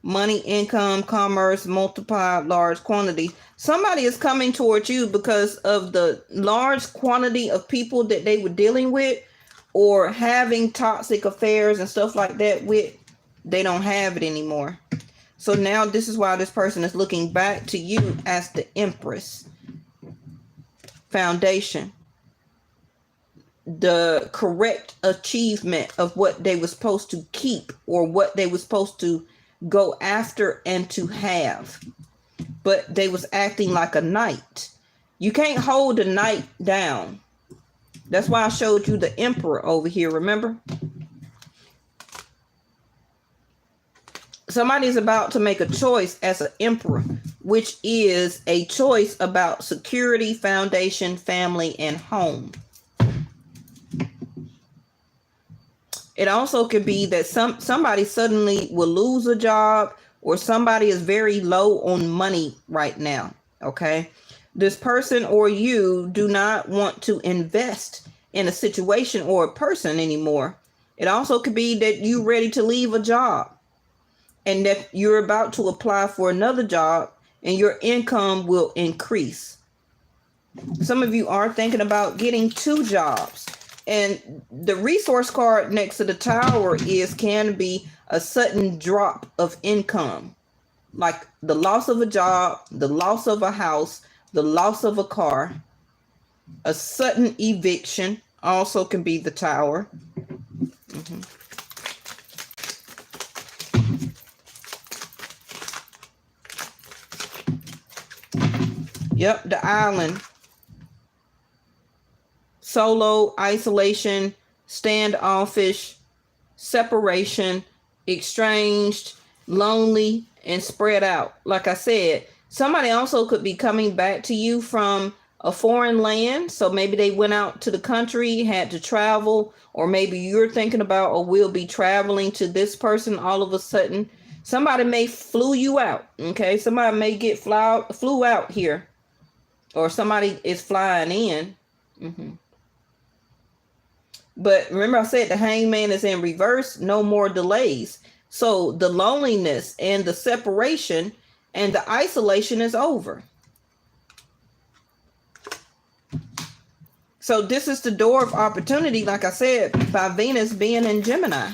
money, income, commerce, multiply, large quantity. Somebody is coming towards you because of the large quantity of people that they were dealing with or having toxic affairs and stuff like that with. They don't have it anymore. So now this is why this person is looking back to you as the Empress. Foundation. The correct achievement of what they were supposed to keep or what they were supposed to go after and to have. But they was acting like a knight. You can't hold a knight down. That's why I showed you the Emperor over here, remember? Somebody's about to make a choice as an emperor, which is a choice about security, foundation, family, and home. It also could be that somebody suddenly will lose a job, or somebody is very low on money right now. Okay. This person or you do not want to invest in a situation or a person anymore. It also could be that you're ready to leave a job and that you're about to apply for another job and your income will increase. Some of you are thinking about getting 2 jobs. And the resource card next to the Tower can be a sudden drop of income. Like the loss of a job, the loss of a house, the loss of a car. A sudden eviction also can be the Tower. Yep, the Island. Solo, isolation, standoffish, separation, estranged, lonely, and spread out. Like I said, somebody also could be coming back to you from a foreign land. So maybe they went out to the country, had to travel, or maybe you're thinking about or will be traveling to this person all of a sudden. Somebody may flew you out. Okay, somebody may get flew out here, or somebody is flying in. But remember I said the Hangman is in reverse, no more delays. So the loneliness and the separation and the isolation is over. So this is the door of opportunity, like I said, by Venus being in Gemini.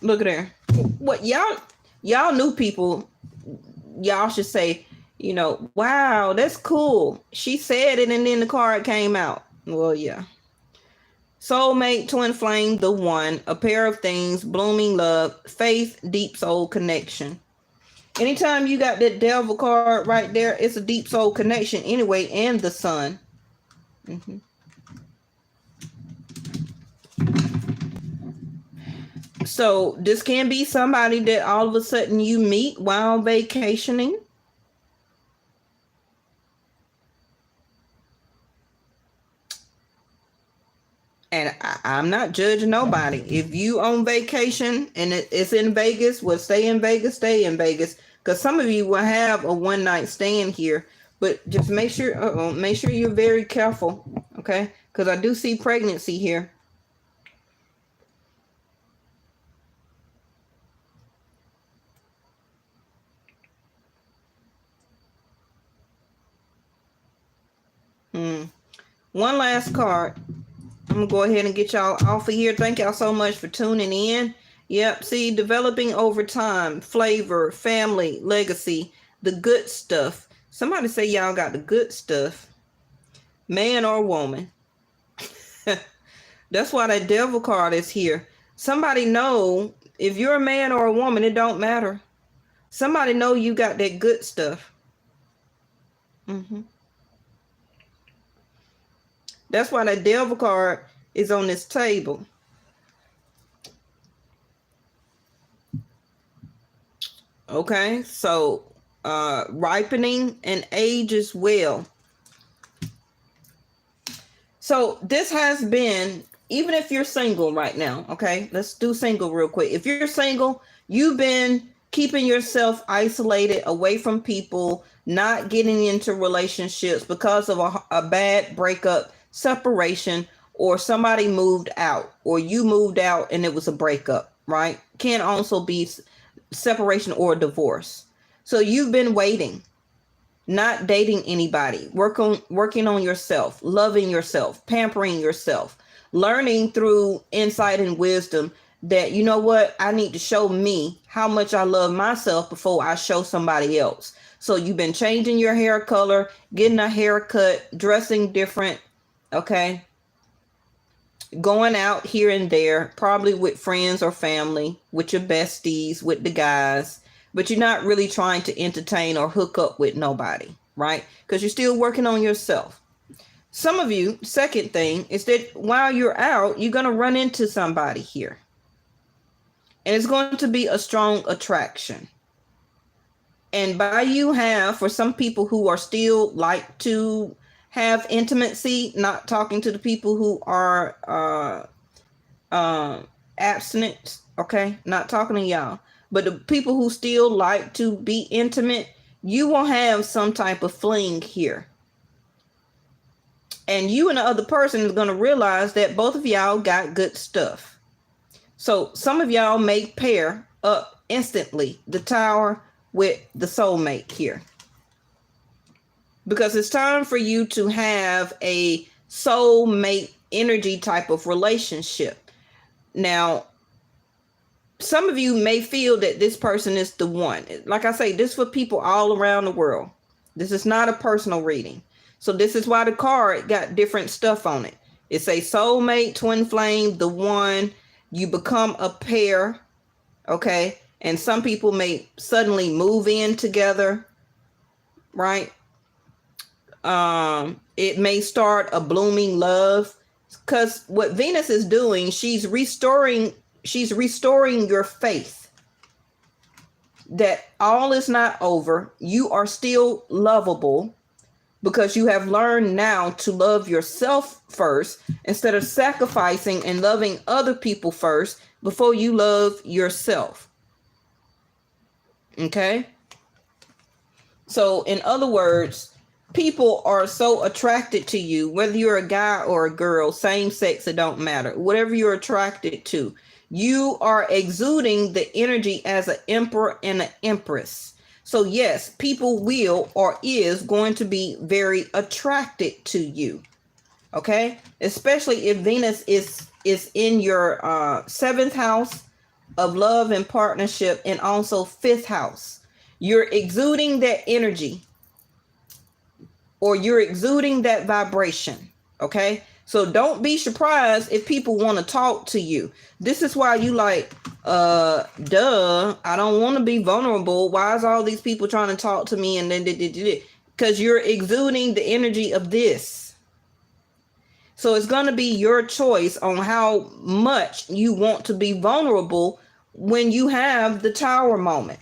Look at there. What y'all new people, y'all should say, you know, wow, that's cool. She said it and then the card came out. Well, yeah. Soulmate, twin flame, the one, a pair of things, blooming love, faith, deep soul connection. Anytime you got that devil card right there, it's a deep soul connection anyway, and the sun. So this can be somebody that all of a sudden you meet while vacationing. And I'm not judging nobody. If you on vacation and it's in Vegas, well, stay in Vegas. Because some of you will have a one-night stand here. But just make sure you're very careful, okay? Because I do see pregnancy here. One last card. I'm going to go ahead and get y'all off of here. Thank y'all so much for tuning in. Yep. See, developing over time, flavor, family, legacy, the good stuff. Somebody say y'all got the good stuff. Man or woman. That's why that devil card is here. Somebody know if you're a man or a woman, it don't matter. Somebody know you got that good stuff. That's why that devil card is on this table. Okay, so ripening and age as well. So this has been, even if you're single right now, okay, let's do single real quick. If you're single, you've been keeping yourself isolated away from people, not getting into relationships because of a bad breakup, separation, or somebody moved out, or you moved out and it was a breakup, right? Can also be separation or divorce. So you've been waiting, not dating anybody, working on yourself, loving yourself, pampering yourself, learning through insight and wisdom that, you know what, I need to show me how much I love myself before I show somebody else. So you've been changing your hair color, getting a haircut, dressing different, okay? Going out here and there, probably with friends or family, with your besties, with the guys, but you're not really trying to entertain or hook up with nobody, right? Because you're still working on yourself. Some of you, second thing is that while you're out, you're going to run into somebody here. And it's going to be a strong attraction. And by you have, for some people who are still like to have intimacy, not talking to the people who are abstinent, okay? Not talking to y'all. But the people who still like to be intimate, you will have some type of fling here. And you and the other person is going to realize that both of y'all got good stuff. So some of y'all may pair up instantly, the Tower with the soulmate here. because it's time for you to have a soulmate energy type of relationship. Now, some of you may feel that this person is the one. Like I say, this is for people all around the world. This is not a personal reading. So this is why the card got different stuff on it. It's a soulmate, twin flame, the one. You become a pair, okay? And some people may suddenly move in together, right? It may start a blooming love, because what Venus is doing, she's restoring your faith that all is not over. You are still lovable, because you have learned now to love yourself first instead of sacrificing and loving other people first before you love yourself. Okay? So in other words, people are so attracted to you, whether you're a guy or a girl, same sex, it don't matter. Whatever you're attracted to, you are exuding the energy as an emperor and an empress. So yes, people will or is going to be very attracted to you. Okay? Especially if Venus is in your 7th house of love and partnership, and also 5th house. You're exuding that energy, or you're exuding that vibration. Okay? So don't be surprised if people want to talk to you. This is why you like, I don't want to be vulnerable. Why is all these people trying to talk to me? And then because you're exuding the energy of this. So it's going to be your choice on how much you want to be vulnerable when you have the Tower moment.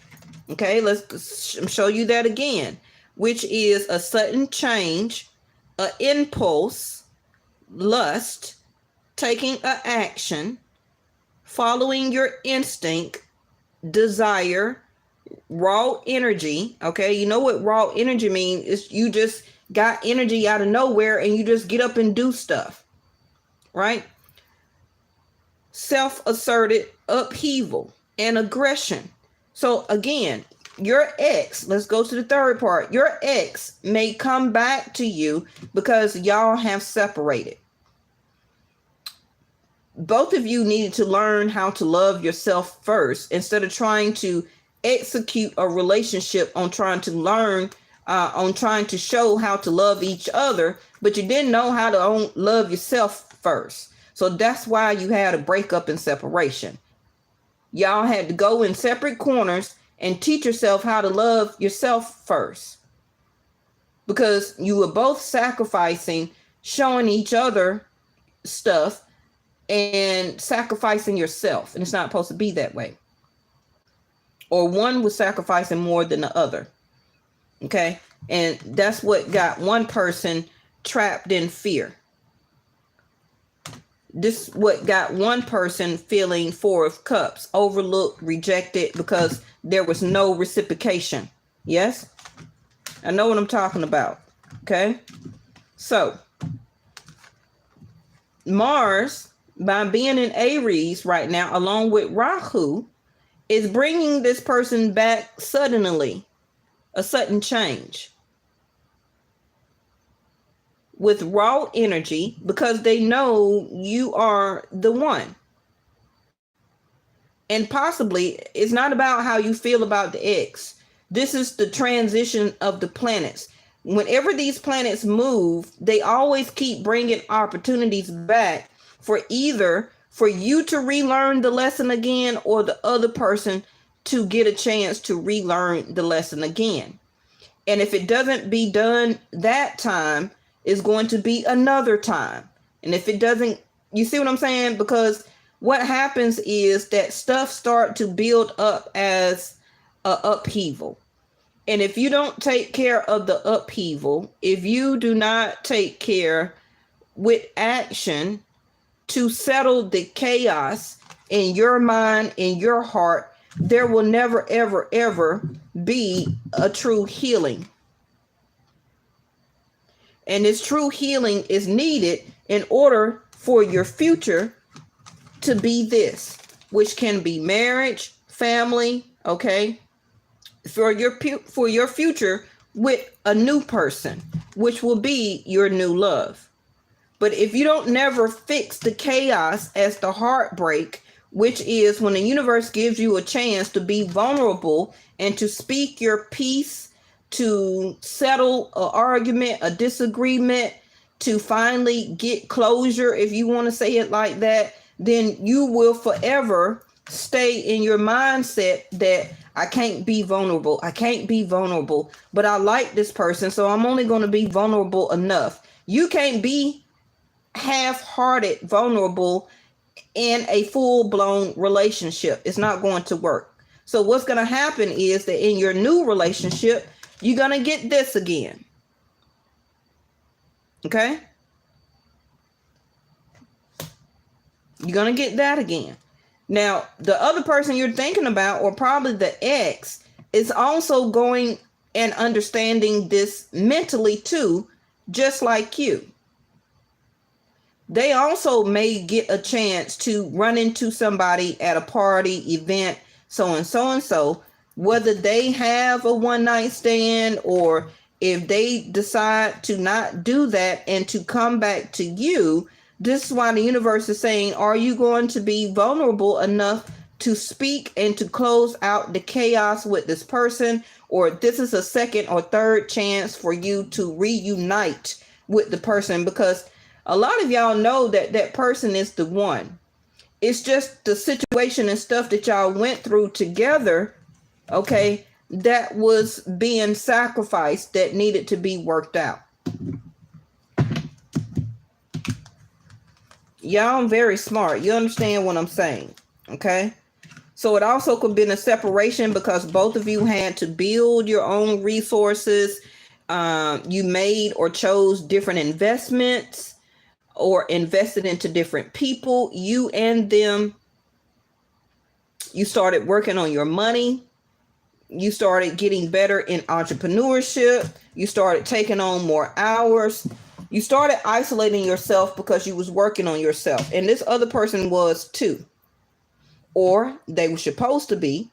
Okay, let's show you that again, which is a sudden change, an impulse, lust, taking an action, following your instinct, desire, raw energy. Okay, you know what raw energy means? Is you just got energy out of nowhere and you just get up and do stuff, right? Self-asserted upheaval and aggression. So again, your ex, let's go to the third part. Your ex may come back to you because y'all have separated. Both of you needed to learn how to love yourself first instead of trying to execute a relationship on trying to learn, on trying to show how to love each other, but you didn't know how to love yourself first. So that's why you had a breakup and separation. Y'all had to go in separate corners and teach yourself how to love yourself first, because you were both sacrificing, showing each other stuff and sacrificing yourself. And it's not supposed to be that way. Or one was sacrificing more than the other. Okay. And that's what got one person trapped in fear. This is what got one person feeling 4 of Cups, overlooked, rejected, because there was no reciprocation. Yes? I know what I'm talking about. Okay? So, Mars, by being in Aries right now, along with Rahu, is bringing this person back suddenly, a sudden change. With raw energy, because they know you are the one. And possibly it's not about how you feel about the ex. This is the transition of the planets. Whenever these planets move, they always keep bringing opportunities back for either for you to relearn the lesson again, or the other person to get a chance to relearn the lesson again. And if it doesn't be done that time, is going to be another time. And if it doesn't, you see what I'm saying? Because what happens is that stuff start to build up as a upheaval. And if you don't take care of the upheaval, if you do not take care with action to settle the chaos in your mind, in your heart, there will never, ever, ever be a true healing. And this true healing is needed in order for your future to be this, which can be marriage, family, okay? For your future with a new person, which will be your new love. But if you don't never fix the chaos as the heartbreak, which is when the universe gives you a chance to be vulnerable and to speak your piece, to settle an argument, a disagreement, to finally get closure, if you want to say it like that, then you will forever stay in your mindset that I can't be vulnerable. I can't be vulnerable, but I like this person, so I'm only going to be vulnerable enough. You can't be half-hearted vulnerable in a full-blown relationship. It's not going to work. So what's going to happen is that in your new relationship, you're going to get this again. Okay? You're going to get that again. Now, the other person you're thinking about, or probably the ex, is also going and understanding this mentally too, just like you. They also may get a chance to run into somebody at a party, event, so and so and so, whether they have a one-night stand or if they decide to not do that and to come back to you. This is why the universe is saying, are you going to be vulnerable enough to speak and to close out the chaos with this person? Or this is a second or third chance for you to reunite with the person, because a lot of y'all know that that person is the one. It's just the situation and stuff that y'all went through together, okay, that was being sacrificed, that needed to be worked out. Y'all very smart. You understand what I'm saying, okay? So it also could have been a separation because both of you had to build your own resources. You made or chose different investments or invested into different people. You and them, you started working on your money. You started getting better in entrepreneurship. You started taking on more hours. You started isolating yourself because you was working on yourself. And this other person was too. Or they were supposed to be.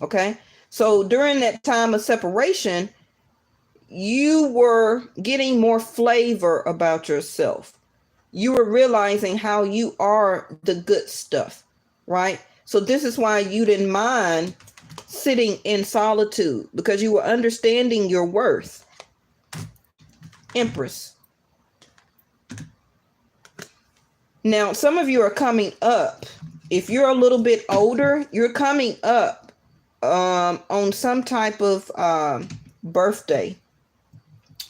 Okay. So during that time of separation, you were getting more flavor about yourself. You were realizing how you are the good stuff. Right. So this is why you didn't mind sitting in solitude, because you were understanding your worth. Empress. Now, some of you are coming up. If you're a little bit older, you're coming up on some type of birthday.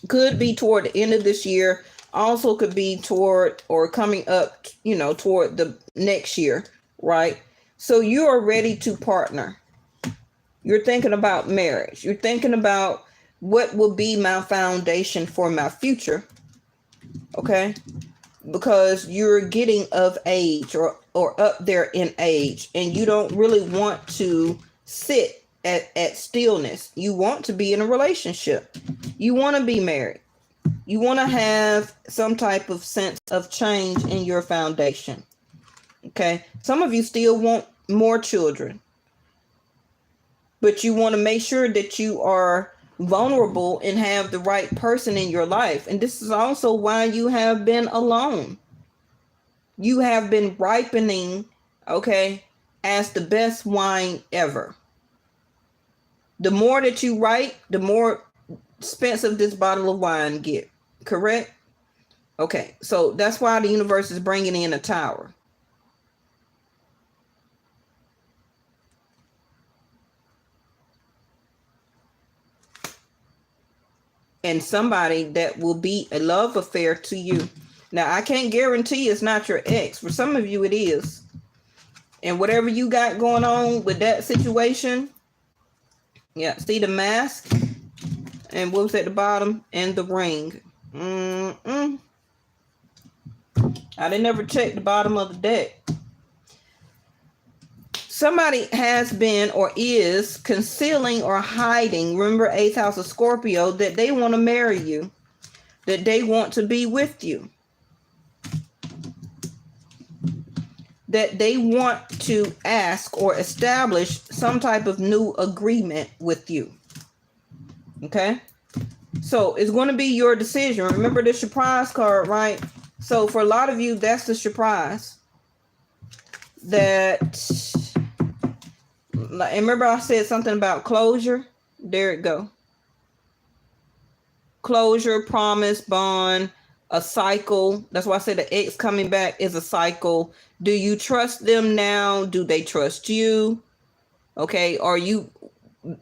Could be toward the end of this year. Also could be toward or coming up, you know, toward the next year, right? So you are ready to partner. You're thinking about marriage. You're thinking about what will be my foundation for my future, okay? Because you're getting of age or up there in age, and you don't really want to sit at stillness. You want to be in a relationship. You want to be married. You want to have some type of sense of change in your foundation, okay? Some of you still want more children, but you want to make sure that you are vulnerable and have the right person in your life. And this is also why you have been alone. You have been ripening, okay, as the best wine ever. The more that you ripe, the more expensive this bottle of wine get. Correct? Okay, so that's why the universe is bringing in a tower. And somebody that will be a love affair to you. Now, I can't guarantee it's not your ex. For some of you, it is. And whatever you got going on with that situation, yeah, see the mask? And what was at the bottom? And the ring. I didn't ever check the bottom of the deck. Somebody has been or is concealing or hiding, remember 8th house of Scorpio, that they want to marry you, that they want to be with you, that they want to ask or establish some type of new agreement with you. Okay? So it's going to be your decision. Remember the surprise card, right? So for a lot of you, that's the surprise. That, and remember I said something about closure? There it go. Closure, promise, bond, a cycle. That's why I said the ex coming back is a cycle. Do you trust them now? Do they trust you? Okay. Are you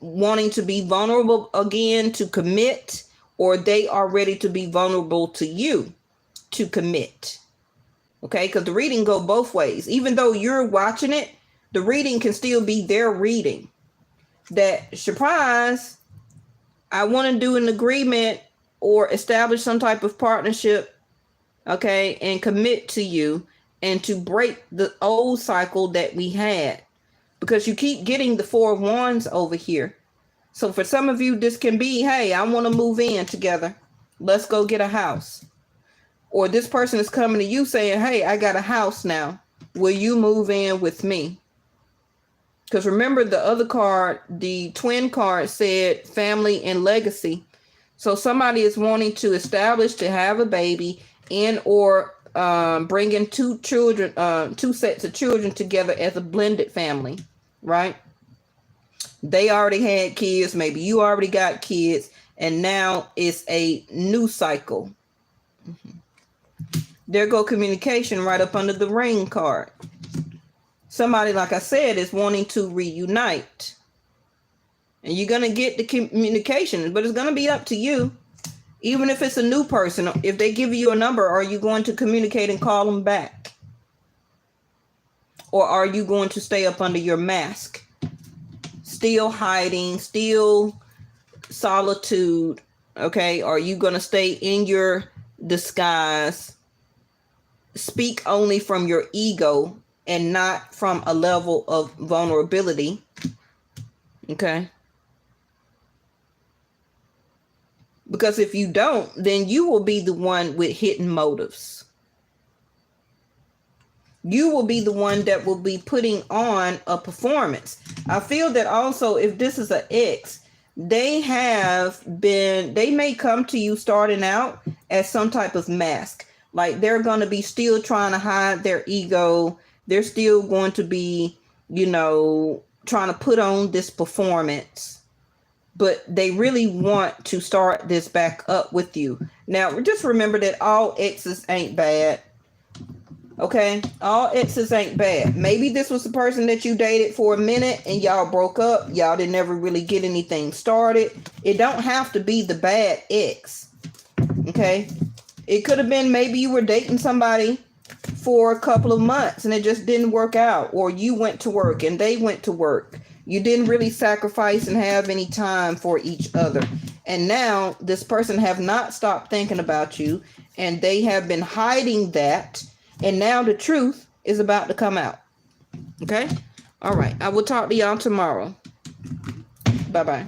wanting to be vulnerable again to commit, or they are ready to be vulnerable to you to commit? Okay. Because the reading go both ways. Even though you're watching it, the reading can still be their reading. That surprise, I want to do an agreement or establish some type of partnership, okay, and commit to you and to break the old cycle that we had, because you keep getting the 4 of Wands over here. So for some of you, this can be, hey, I want to move in together. Let's go get a house. Or this person is coming to you saying, hey, I got a house now. Will you move in with me? Because remember, the other card, the twin card, said family and legacy. So somebody is wanting to establish, to have a baby, and or bringing 2 children, 2 sets of children together as a blended family, right? They already had kids. Maybe you already got kids. And now it's a new cycle. There go communication right up under the ring card. Somebody, like I said, is wanting to reunite. And you're going to get the communication, but it's going to be up to you. Even if it's a new person, if they give you a number, are you going to communicate and call them back? Or are you going to stay up under your mask? Still hiding, still solitude, okay? Are you going to stay in your disguise? Speak only from your ego and not from a level of vulnerability, okay? Because if you don't, then you will be the one with hidden motives. You will be the one that will be putting on a performance. I feel that also, if this is an ex, they may come to you starting out as some type of mask. Like they're going to be still trying to hide their ego. They're still going to be, trying to put on this performance. But they really want to start this back up with you. Now, just remember that all exes ain't bad. Okay? All exes ain't bad. Maybe this was the person that you dated for a minute and y'all broke up. Y'all didn't ever really get anything started. It don't have to be the bad ex. Okay? It could have been maybe you were dating somebody for a couple of months and it just didn't work out. Or you went to work and they went to work. You didn't really sacrifice and have any time for each other. And now this person have not stopped thinking about you and they have been hiding that. And now the truth is about to come out. Okay? All right. I will talk to y'all tomorrow. Bye-bye.